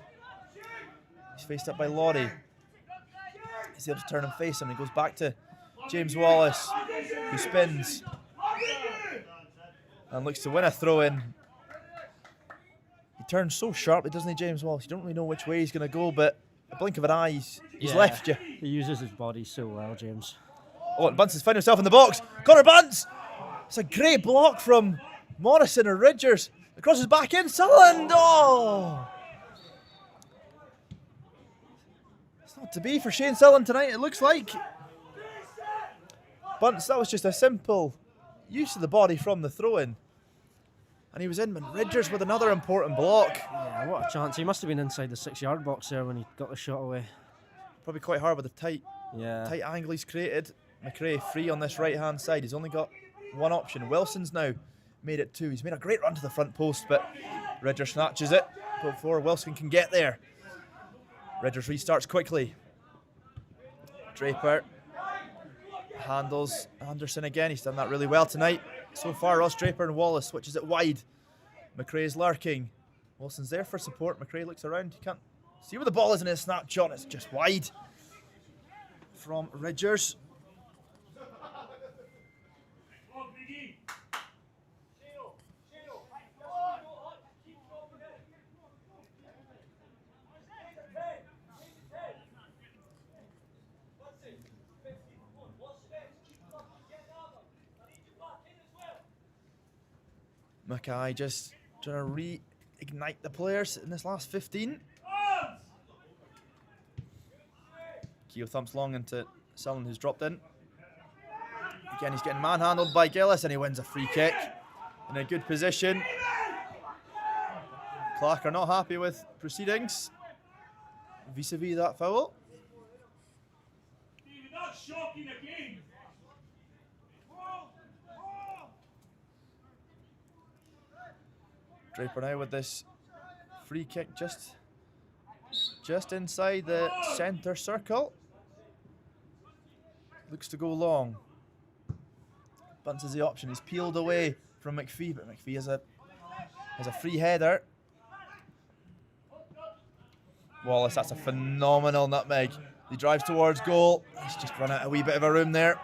He's faced up by Laurie. He's able to turn and face him. He goes back to James Wallace, who spins and looks to win a throw-in. He turns so sharply, doesn't he, James Wallace? You don't really know which way he's going to go, but a blink of an eye, he's left you. He uses his body so well, James. Oh, and Bunce has found himself in the box. Connor Bunce! It's a great block from Morrison or Ridgers. It crosses back in. Sullivan! Oh! It's not to be for Shane Sullivan tonight, it looks like. Bunce, that was just a simple use of the body from the throw-in. And he was in, and Ridgers with another important block. Yeah, what a chance. He must have been inside the 6-yard box there when he got the shot away. Probably quite hard with the tight Yeah. angle he's created. McRae free on this right-hand side. He's only got one option. Wilson's now made it two. He's made a great run to the front post, but Ridgers snatches it before Wilson can get there. Ridgers restarts quickly. Draper handles Anderson again. He's done that really well tonight. So far, Ross Draper and Wallace switches it wide. McRae's lurking. Wilson's there for support. McRae looks around. He can't see where the ball is in his snapshot. It's just wide from Ridgers. Mackay just trying to reignite the players in this last 15. Keogh thumps long into Sullivan, who's dropped in. Again, he's getting manhandled by Gillis, and he wins a free kick in a good position. Clark are not happy with proceedings vis-a-vis that foul. That's shocking again. Draper now with this free kick just inside the centre circle. Looks to go long. Bunce is the option. He's peeled away from McPhee, but McPhee has a free header. Wallace, that's a phenomenal nutmeg. He drives towards goal. He's just run out a wee bit of a room there.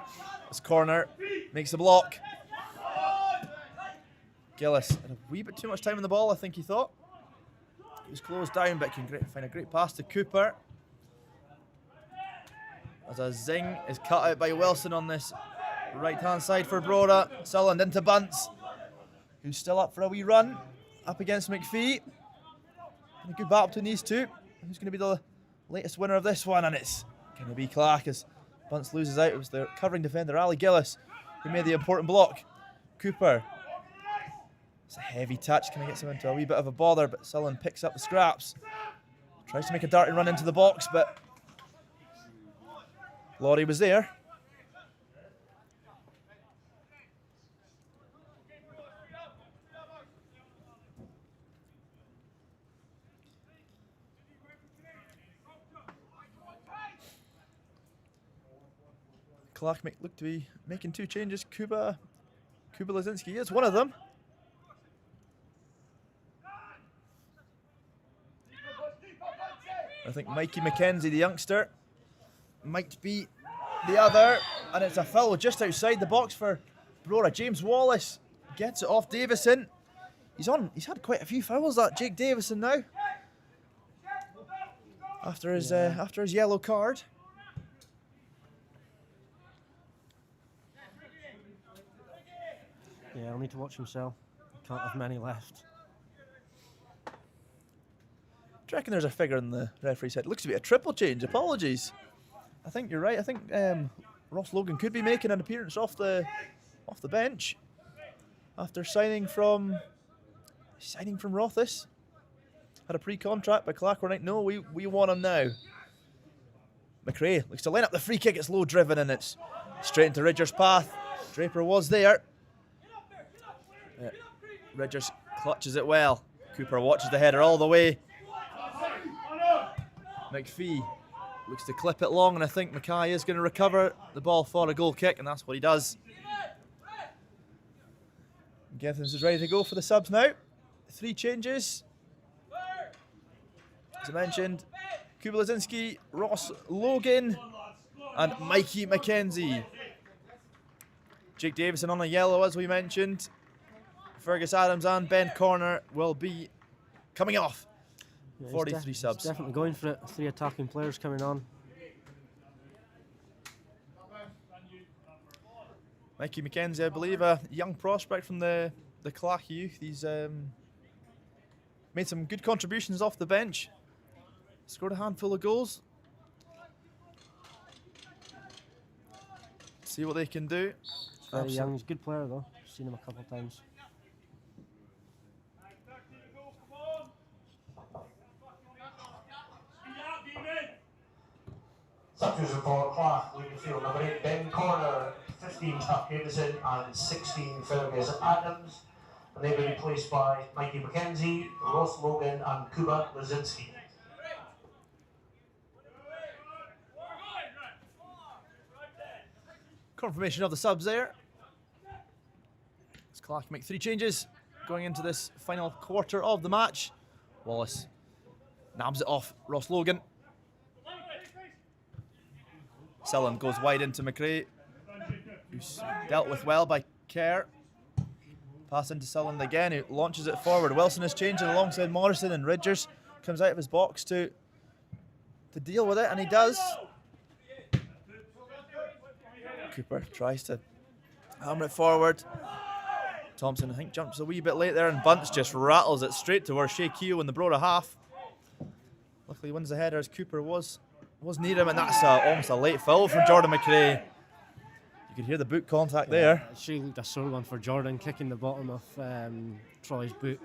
This corner makes the block. Gillis had a wee bit too much time on the ball, I think he thought. He was closed down, but can find a great pass to Cooper. As a zing is cut out by Wilson on this right-hand side for Brora. Sullivan into Bunce, who's still up for a wee run, up against McPhee. And a good battle between these two. Who's going to be the latest winner of this one, and it's going to be Clach as Bunce loses out. It was their covering defender, Ali Gillis, who made the important block. Cooper. It's a heavy touch. Can I get some into a wee bit of a bother? But Sullen picks up the scraps. Tries to make a darting run into the box, but Laurie was there. Clach look to be making 2 changes. Kuba Lazinski is one of them. I think Mikey McKenzie, the youngster, might be the other, and it's a foul just outside the box for Brora. James Wallace gets it off Davison. He's had quite a few fouls, that Jake Davison now, after his yellow card. Yeah, I'll need to watch himself. Can't have many left. Do you reckon there's a figure in the referee's head? It looks to be a triple change. Apologies. I think you're right. I think Ross Logan could be making an appearance off the bench after signing from Rothis. Had a pre-contract, but Clach were like, no, we want him now. McRae looks to line up the free kick. It's low driven and it's straight into Ridger's path. Draper was there. Ridgers clutches it well. Cooper watches the header all the way. McPhee looks to clip it long, and I think Mackay is going to recover the ball for a goal kick, and that's what he does. Gethens is ready to go for the subs now. 3 changes. As I mentioned, Kuba Lazinski, Ross Logan, and Mikey McKenzie. Jake Davison on a yellow, as we mentioned. Fergus Adams and Ben Corner will be coming off. Yeah, 43 subs. He's definitely going for it. 3 attacking players coming on. Mikey McKenzie, I believe, a young prospect from the Clach youth. He's made some good contributions off the bench. Scored a handful of goals. See what they can do. Very young. He's a good player though. Seen him a couple of times. Substitution for Clach, leading the field, number 8, Ben Corner, 15, Tuck Davison, and 16, Fergus Adams. And they've been replaced by Mikey McKenzie, Ross Logan, and Kuba Lazinski. Confirmation of the subs there. As Clach make 3 changes going into this final quarter of the match. Wallace nabs it off Ross Logan. Sullen goes wide into McRae, who's dealt with well by Kerr. Pass into Sullen again, who launches it forward. Wilson is changing alongside Morrison, and Ridgers comes out of his box to deal with it, and he does. Cooper tries to hammer it forward. Thompson, I think, jumps a wee bit late there, and Bunce just rattles it straight towards Shea Keogh in the Brora half. Luckily wins the header as Cooper was near him, and that's almost a late foul from Jordan McRae. You could hear the boot contact there. It surely looked a sore one for Jordan, kicking the bottom of Troy's boot.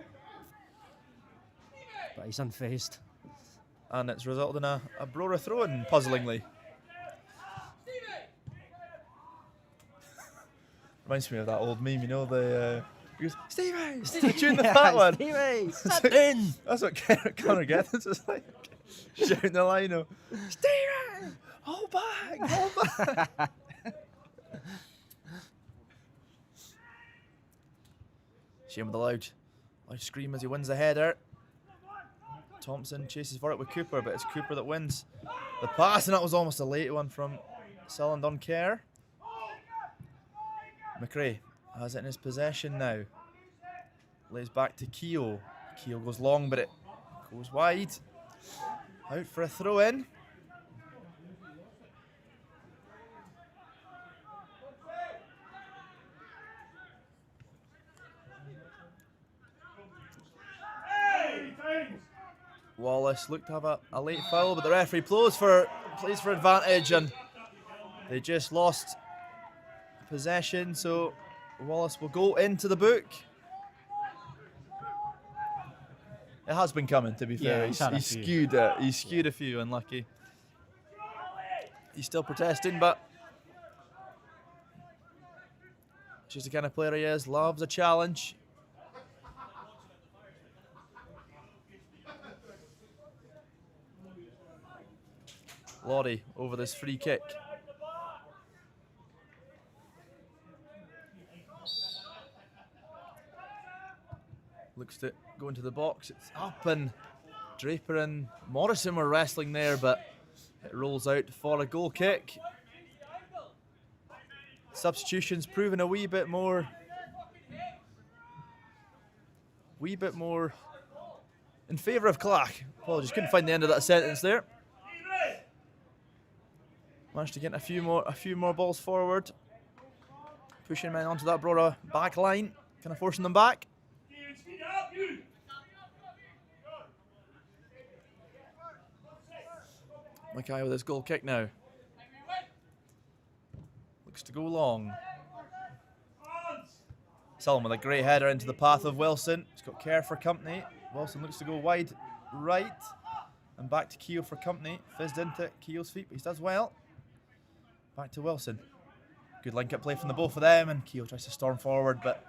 But he's unfazed. And it's resulted in a Brora throw-in, puzzlingly. Reminds me of that old meme, you know, the... he goes, Stevie! Stevie, tune the fat one! Stevie! Step in! That's what Conor Gethens is like. Shouting the line of, Stevie! Hold back! Hold back! Shame with the loud scream as he wins the header. Thompson chases for it with Cooper, but it's Cooper that wins the pass, and that was almost a late one from Sullen Dunkerr. McRae has it in his possession now. Lays back to Keogh. Keogh goes long, but it goes wide. Out for a throw in. Wallace looked to have a late foul, but the referee plays for advantage, and they just lost possession, so Wallace will go into the book. It has been coming, to be fair. Yeah, He skewed it. He skewed a few, unlucky. He's still protesting, but she's the kind of player he is. Loves a challenge. Lottie over this free kick. Looks to go into the box. It's up, and Draper and Morrison were wrestling there, but it rolls out for a goal kick. Substitutions proving a wee bit more in favour of Clach. Apologies, couldn't find the end of that sentence there. Managed to get a few more balls forward. Pushing men onto that Brora back line, kind of forcing them back. Mackay with his goal kick now. Looks to go long. Sullivan with a great header into the path of Wilson. He's got Kerr for company. Wilson looks to go wide right. And back to Keogh for company. Fizzed into Keogh's feet, but he does well. Back to Wilson. Good link-up play from the both of them, and Keogh tries to storm forward, but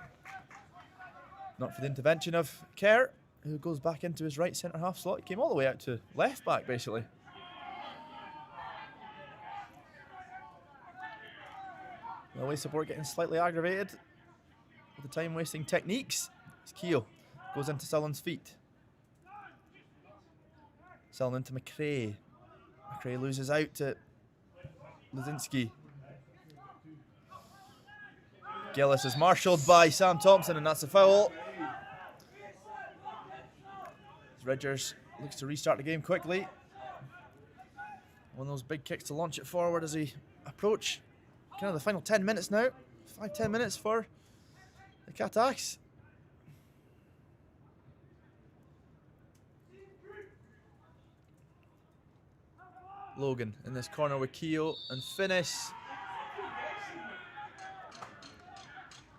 not for the intervention of Kerr, who goes back into his right centre-half slot. He came all the way out to left-back, basically. The away support getting slightly aggravated with the time-wasting techniques. As Keogh goes into Sullivan's feet. Sullivan into McRae. McRae loses out to Lazinski. Gillis is marshalled by Sam Thompson, and that's a foul. As Ridgers looks to restart the game quickly. One of those big kicks to launch it forward as he approach kind of the final 10 minutes now. 5-10 minutes for the Catachs. Logan in this corner with Keogh and Finnis.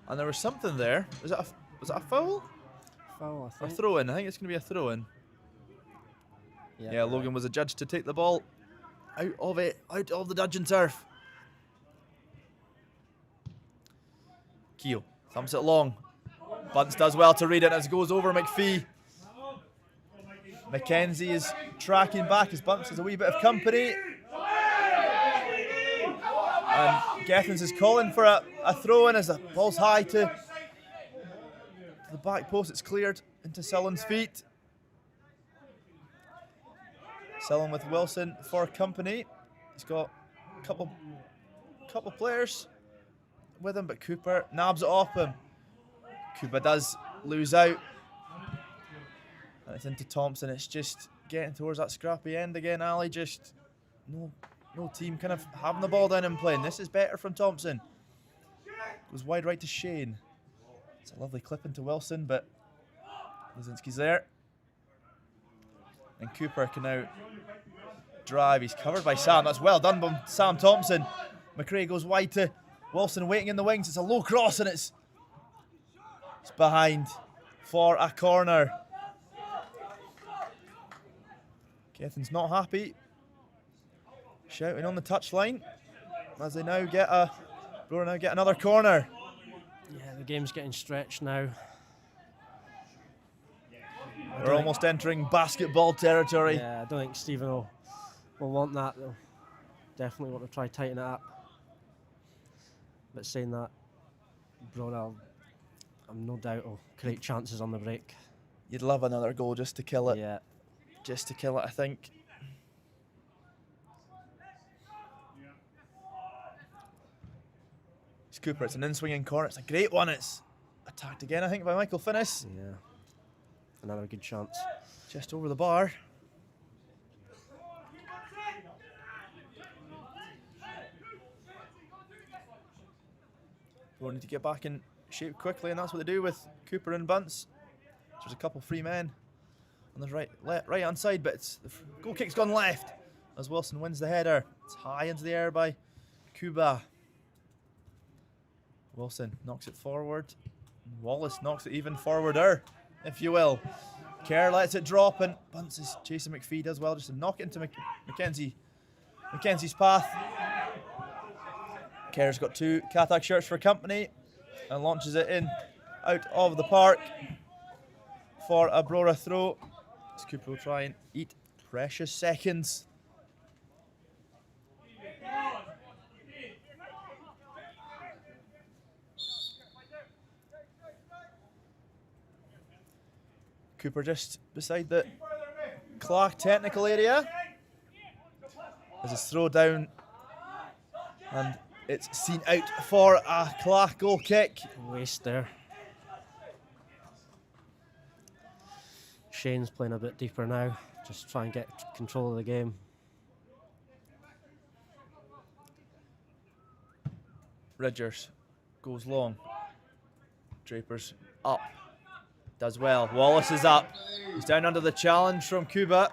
And there was something there. Was that a foul? Foul, I A think. throw-in. I think it's going to be a throw-in. Yeah, Logan was adjudged to take the ball out of the Dudgeon turf. Keogh thumps it long. Bunce does well to read it as it goes over McPhee. Mackenzie is tracking back as Bunce has a wee bit of company. And Gethins is calling for a throw-in as the ball's high to the back post. It's cleared into Sullivan's feet. Sullivan with Wilson for company. He's got a couple players with him, but Cooper nabs it off him. Cooper does lose out. And it's into Thompson. It's just getting towards that scrappy end again. Ali just no team kind of having the ball down and playing. This is better from Thompson. Goes wide right to Shane. It's a lovely clip into Wilson, but Lazinski's there. And Cooper can now drive. He's covered by Sam. That's well done by Sam Thompson. McRae goes wide to Wilson, waiting in the wings. It's a low cross, and it's behind for a corner. Gethin's not happy. Shouting on the touchline as they now get Brora now get another corner. Yeah, the game's getting stretched now. We're almost entering basketball territory. Yeah, I don't think Stephen will want that. They'll definitely want to try tighten it up. But saying that, Brora, I'm no doubt will create chances on the break. You'd love another goal just to kill it. Yeah. Just to kill it, I think. It's Cooper. It's an in-swinging corner. It's a great one. It's attacked again, I think, by Michael Finnis. Yeah. Another good chance. Just over the bar. We'll need to get back in shape quickly, and that's what they do with Cooper and Bunce. There's a couple free men on the right hand side, but the goal kick's gone left as Wilson wins the header. It's high into the air by Cuba. Wilson knocks it forward. Wallace knocks it even forwarder, if you will. Kerr lets it drop and Bunce is chasing McPhee, does well just to knock it into Mackenzie's path. Kerr's got 2 Cathach shirts for company and launches it in out of the park for a Brora throw. As Cooper will try and eat precious seconds. Cooper just beside the Clark technical area. As it's throw down and it's seen out for a Clark goal kick. Waste there. Shane's playing a bit deeper now, just try and get control of the game. Ridgers goes long. Draper's up. Does well. Wallace is up. He's down under the challenge from Cuba.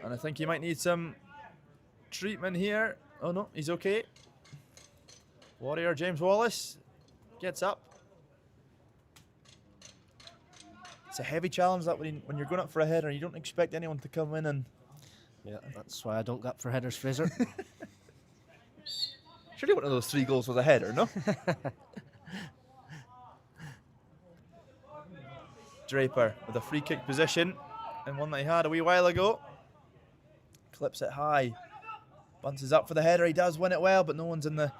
And I think he might need some treatment here. Oh no, he's okay. Warrior James Wallace gets up. It's a heavy challenge that when you're going up for a header, you don't expect anyone to come in and... Yeah, that's why I don't go up for headers, Fraser. Surely one of those 3 goals was a header, no? Draper with a free kick position and one that he had a wee while ago. Clips it high. Bunce is up for the header. He does win it well, but no one's in the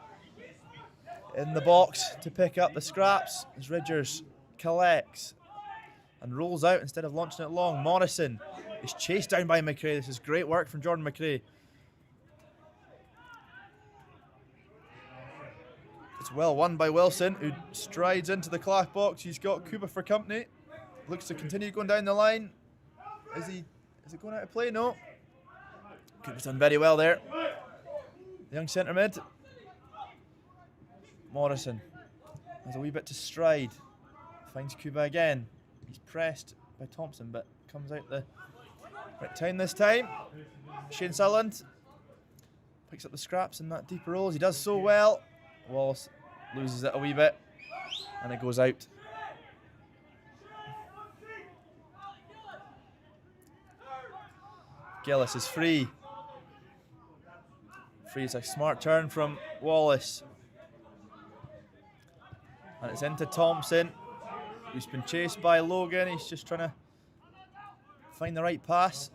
box to pick up the scraps. As Ridgers collects and rolls out instead of launching it long. Morrison is chased down by McRae. This is great work from Jordan McRae. It's well won by Wilson, who strides into the Clark box. He's got Cuba for company. Looks to continue going down the line. Is it going out of play? No. Cuba's done very well there. The young centre mid. Morrison has a wee bit to stride. Finds Cuba again. He's pressed by Thompson, but comes out the right time this time. Shane Sutherland picks up the scraps in that deeper roll. He does so well. Wallace loses it a wee bit, and it goes out. Gillis is free. Free is a smart turn from Wallace. And it's into Thompson, who's been chased by Logan. He's just trying to find the right pass.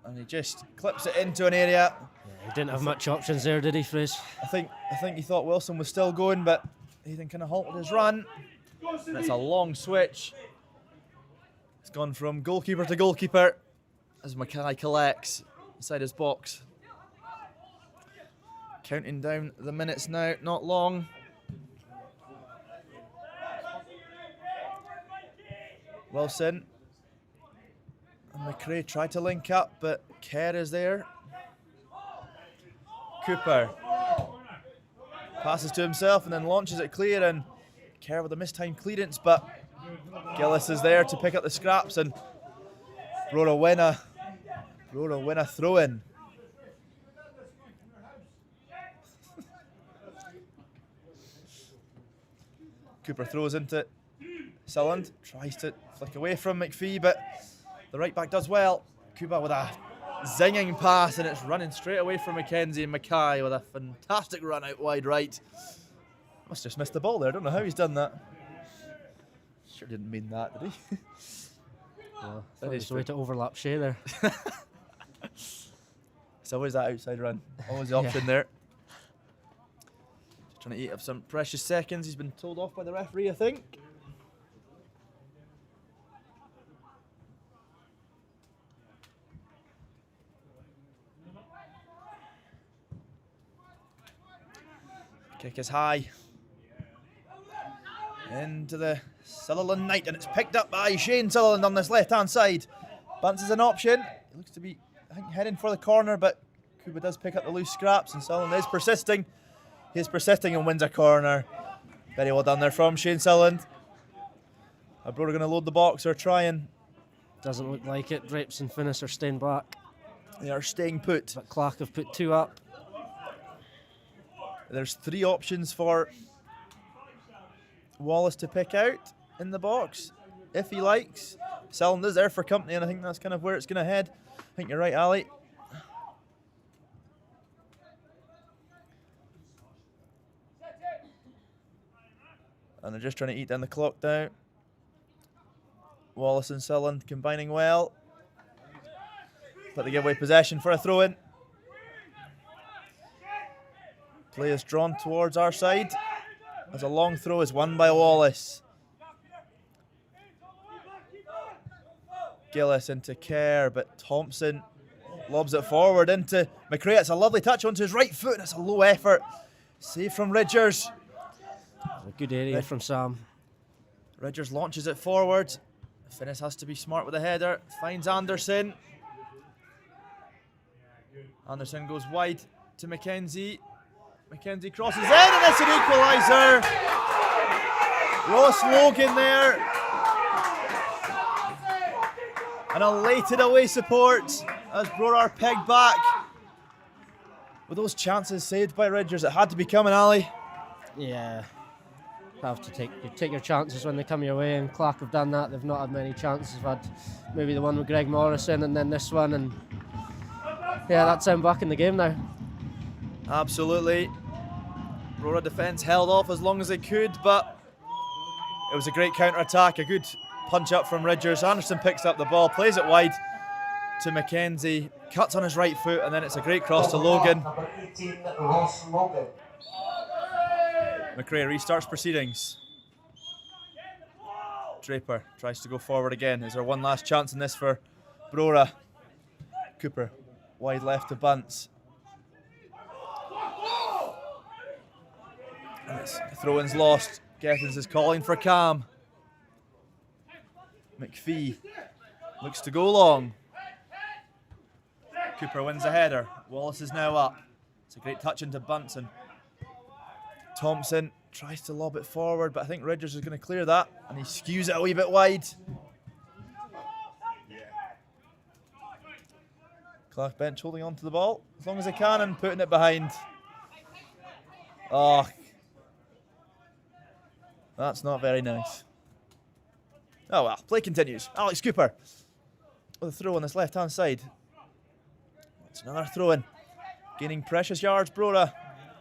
And he just clips it into an area. Yeah, he didn't have much options there, did he, Frizz? I think he thought Wilson was still going, but he then kind of halted his run. And it's a long switch. It's gone from goalkeeper to goalkeeper as Mackay collects inside his box. Counting down the minutes now, not long. Wilson and McRae try to link up, but Kerr is there. Cooper passes to himself and then launches it clear, and Kerr with a mistimed clearance, but Gillis is there to pick up the scraps, and Brora win a throw-in. Cooper throws into Sutherland, tries to flick away from McPhee, but the right back does well. Cuba with a zinging pass, and it's running straight away from Mackenzie, and Mackay with a fantastic run out wide right. Must just missed the ball there. I don't know how he's done that. Sure didn't mean that, did he? Well, that is the way to overlap Shea there. It's always that outside run. Always the option there. Just trying to eat up some precious seconds. He's been told off by the referee, I think. Kick is high. Into the Sutherland Knight, and it's picked up by Shane Sutherland on this left-hand side. Bunce is an option. He looks to be, I think, heading for the corner, but Cuba does pick up the loose scraps, and Sutherland is persisting. He is persisting and wins a corner. Very well done there from Shane Sutherland. Are Brora going to load the box or try and? Doesn't look like it. Drapes and Finnis are staying back. They are staying put. But Clach have put 2 up. There's 3 options for Wallace to pick out in the box, if he likes. Cylinders there for company, and I think that's kind of where it's going to head. I think you're right, Ali. And they're just trying to eat down the clock now. Wallace and Sullivan combining well. But they give away possession for a throw-in. Play is drawn towards our side as a long throw is won by Wallace. Gillis into Kerr, but Thompson lobs it forward into McRae. It's a lovely touch onto his right foot. It's a low effort. Save from Ridgers. A good area from Sam. Ridgers launches it forward. Finnis has to be smart with the header. Finds Anderson. Anderson goes wide to McKenzie. McKenzie crosses in, and it's an equaliser. Ross Logan there. An elated away support as Brora are pegged back. With those chances saved by Ridgers, it had to be coming, Ali. Yeah. Have to take your chances when they come your way, and Clach have done that. They've not had many chances. They've had maybe the one with Greg Morrison and then this one, and yeah, that's him back in the game now. Absolutely. Brora defence held off as long as they could, but it was a great counter-attack, a good punch up from Ridgers. Anderson picks up the ball, plays it wide to McKenzie, cuts on his right foot, and then it's a great cross to Logan. Number 18, Ross Logan. McRae restarts proceedings. Draper tries to go forward again. Is there one last chance in this for Brora? Cooper, wide left to Bunce. And it's throw-in's lost. Gethins is calling for Cam. McPhee looks to go long. Cooper wins the header. Wallace is now up. It's a great touch into Bunsen. Thompson tries to lob it forward, but I think Ridgers is going to clear that, and he skews it a wee bit wide. Clach bench holding on to the ball as long as they can and putting it behind. Oh, that's not very nice. Oh well, play continues. Alex Cooper with a throw on this left-hand side. It's another throw-in. Gaining precious yards, Brora.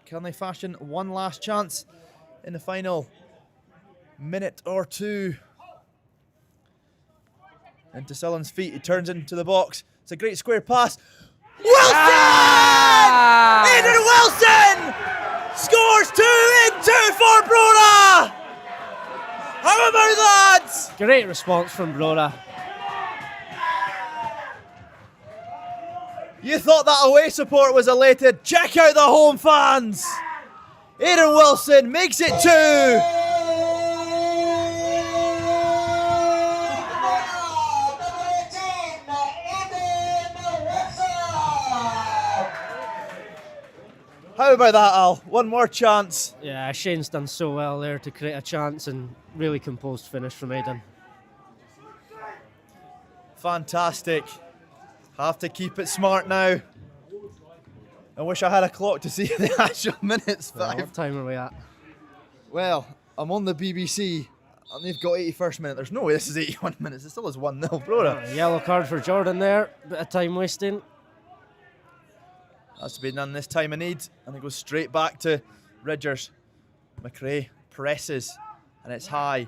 Can they fashion one last chance in the final minute or two? Into Sullivan's feet, he turns into the box. It's a great square pass. Wilson! Aidan Wilson scores 2 in 2 for Brora! How about that? Great response from Brora. You thought that away support was elated. Check out the home fans. Aidan Wilson makes it 2. How about that, Al? One more chance. Yeah, Shane's done so well there to create a chance, and really composed finish from Aidan. Fantastic. Have to keep it smart now. I wish I had a clock to see the actual minutes. Well, what time are we at? Well, I'm on the BBC and they've got 81st minute. There's no way this is 81 minutes. It still is 1-0, Brora. Yellow card for Jordan there. Bit of time wasting. Has to be done this time of need. And it goes straight back to Ridgers. McRae presses and it's high.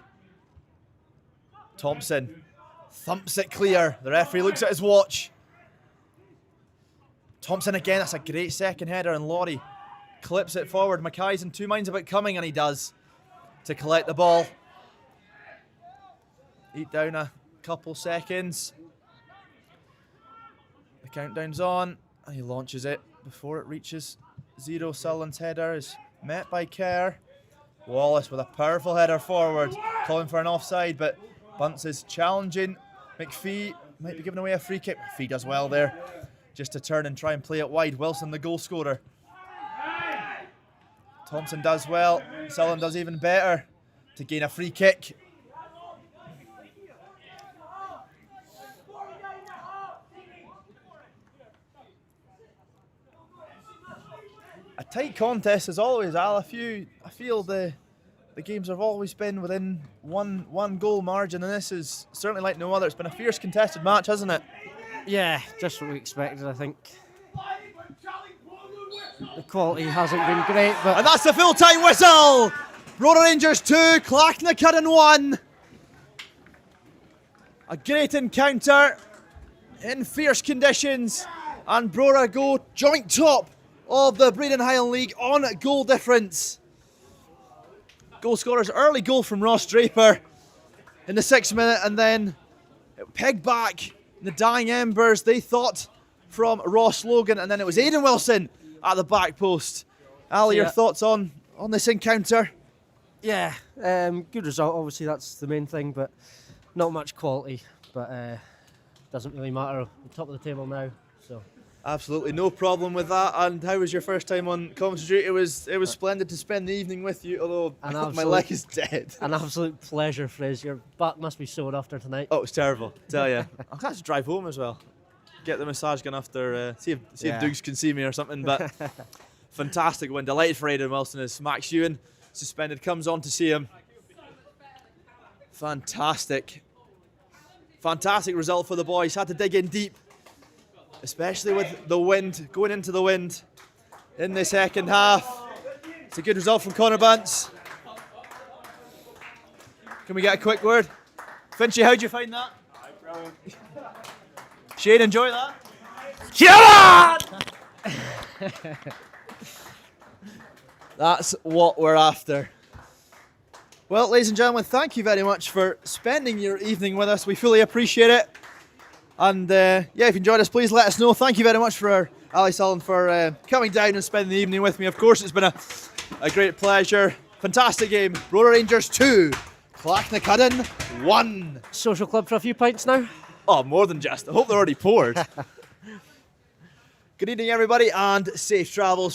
Thompson thumps it clear. The referee looks at his watch. Thompson again, that's a great second header, and Laurie clips it forward. Mackay's in 2 minds about coming, and he does, to collect the ball. Eat down a couple seconds. The countdown's on, and he launches it before it reaches zero. Sullivan's header is met by Kerr. Wallace with a powerful header forward, calling for an offside, but Bunce is challenging. McPhee might be giving away a free kick. McPhee does well there, just to turn and try and play it wide. Wilson, the goal scorer. Thompson does well. Sullivan does even better to gain a free kick. tight contest as always, Al. I feel the games have always been within one goal margin, and this is certainly like no other. It's been a fierce contested match, hasn't it? Yeah, just what we expected, I think. The quality hasn't been great, but... And that's the full-time whistle! Brora Rangers 2, Clachnacuddin 1. A great encounter in fierce conditions, and Brora go joint top of the Breedon Highland League on goal difference. Goal scorers, early goal from Ross Draper in the 6th minute, and then pegged back in the dying embers, they thought, from Ross Logan, and then it was Aidan Wilson at the back post. Ali, your thoughts on this encounter? Yeah, good result, obviously that's the main thing, but not much quality, but doesn't really matter. We're top of the table now, so. Absolutely, no problem with that. And how was your first time on commentary? It was splendid to spend the evening with you, although my leg is dead. An absolute pleasure, Fraser. Your back must be sore after tonight. Oh, it's terrible, I tell you. I'll have to drive home as well. Get the massage gun after, see if Dukes can see me or something. But fantastic win. Delighted for Aidan Wilson as Max Ewan, suspended, comes on to see him. Fantastic result for the boys. Had to dig in deep, especially with the wind, going into the wind in the second half. It's a good result from Connor Bantz. Can we get a quick word? Finchy, how'd you find that? Brilliant. Shane, enjoy that? That's what we're after. Well, ladies and gentlemen, thank you very much for spending your evening with us. We fully appreciate it. And yeah, if you enjoyed us, please let us know. Thank you very much for Ali Sullivan for coming down and spending the evening with me. Of course, it's been a great pleasure. Fantastic game. Brora Rangers 2, Clachnacuddin 1. Social club for a few pints now? Oh, more than just. I hope they're already poured. Good evening, everybody, and safe travels.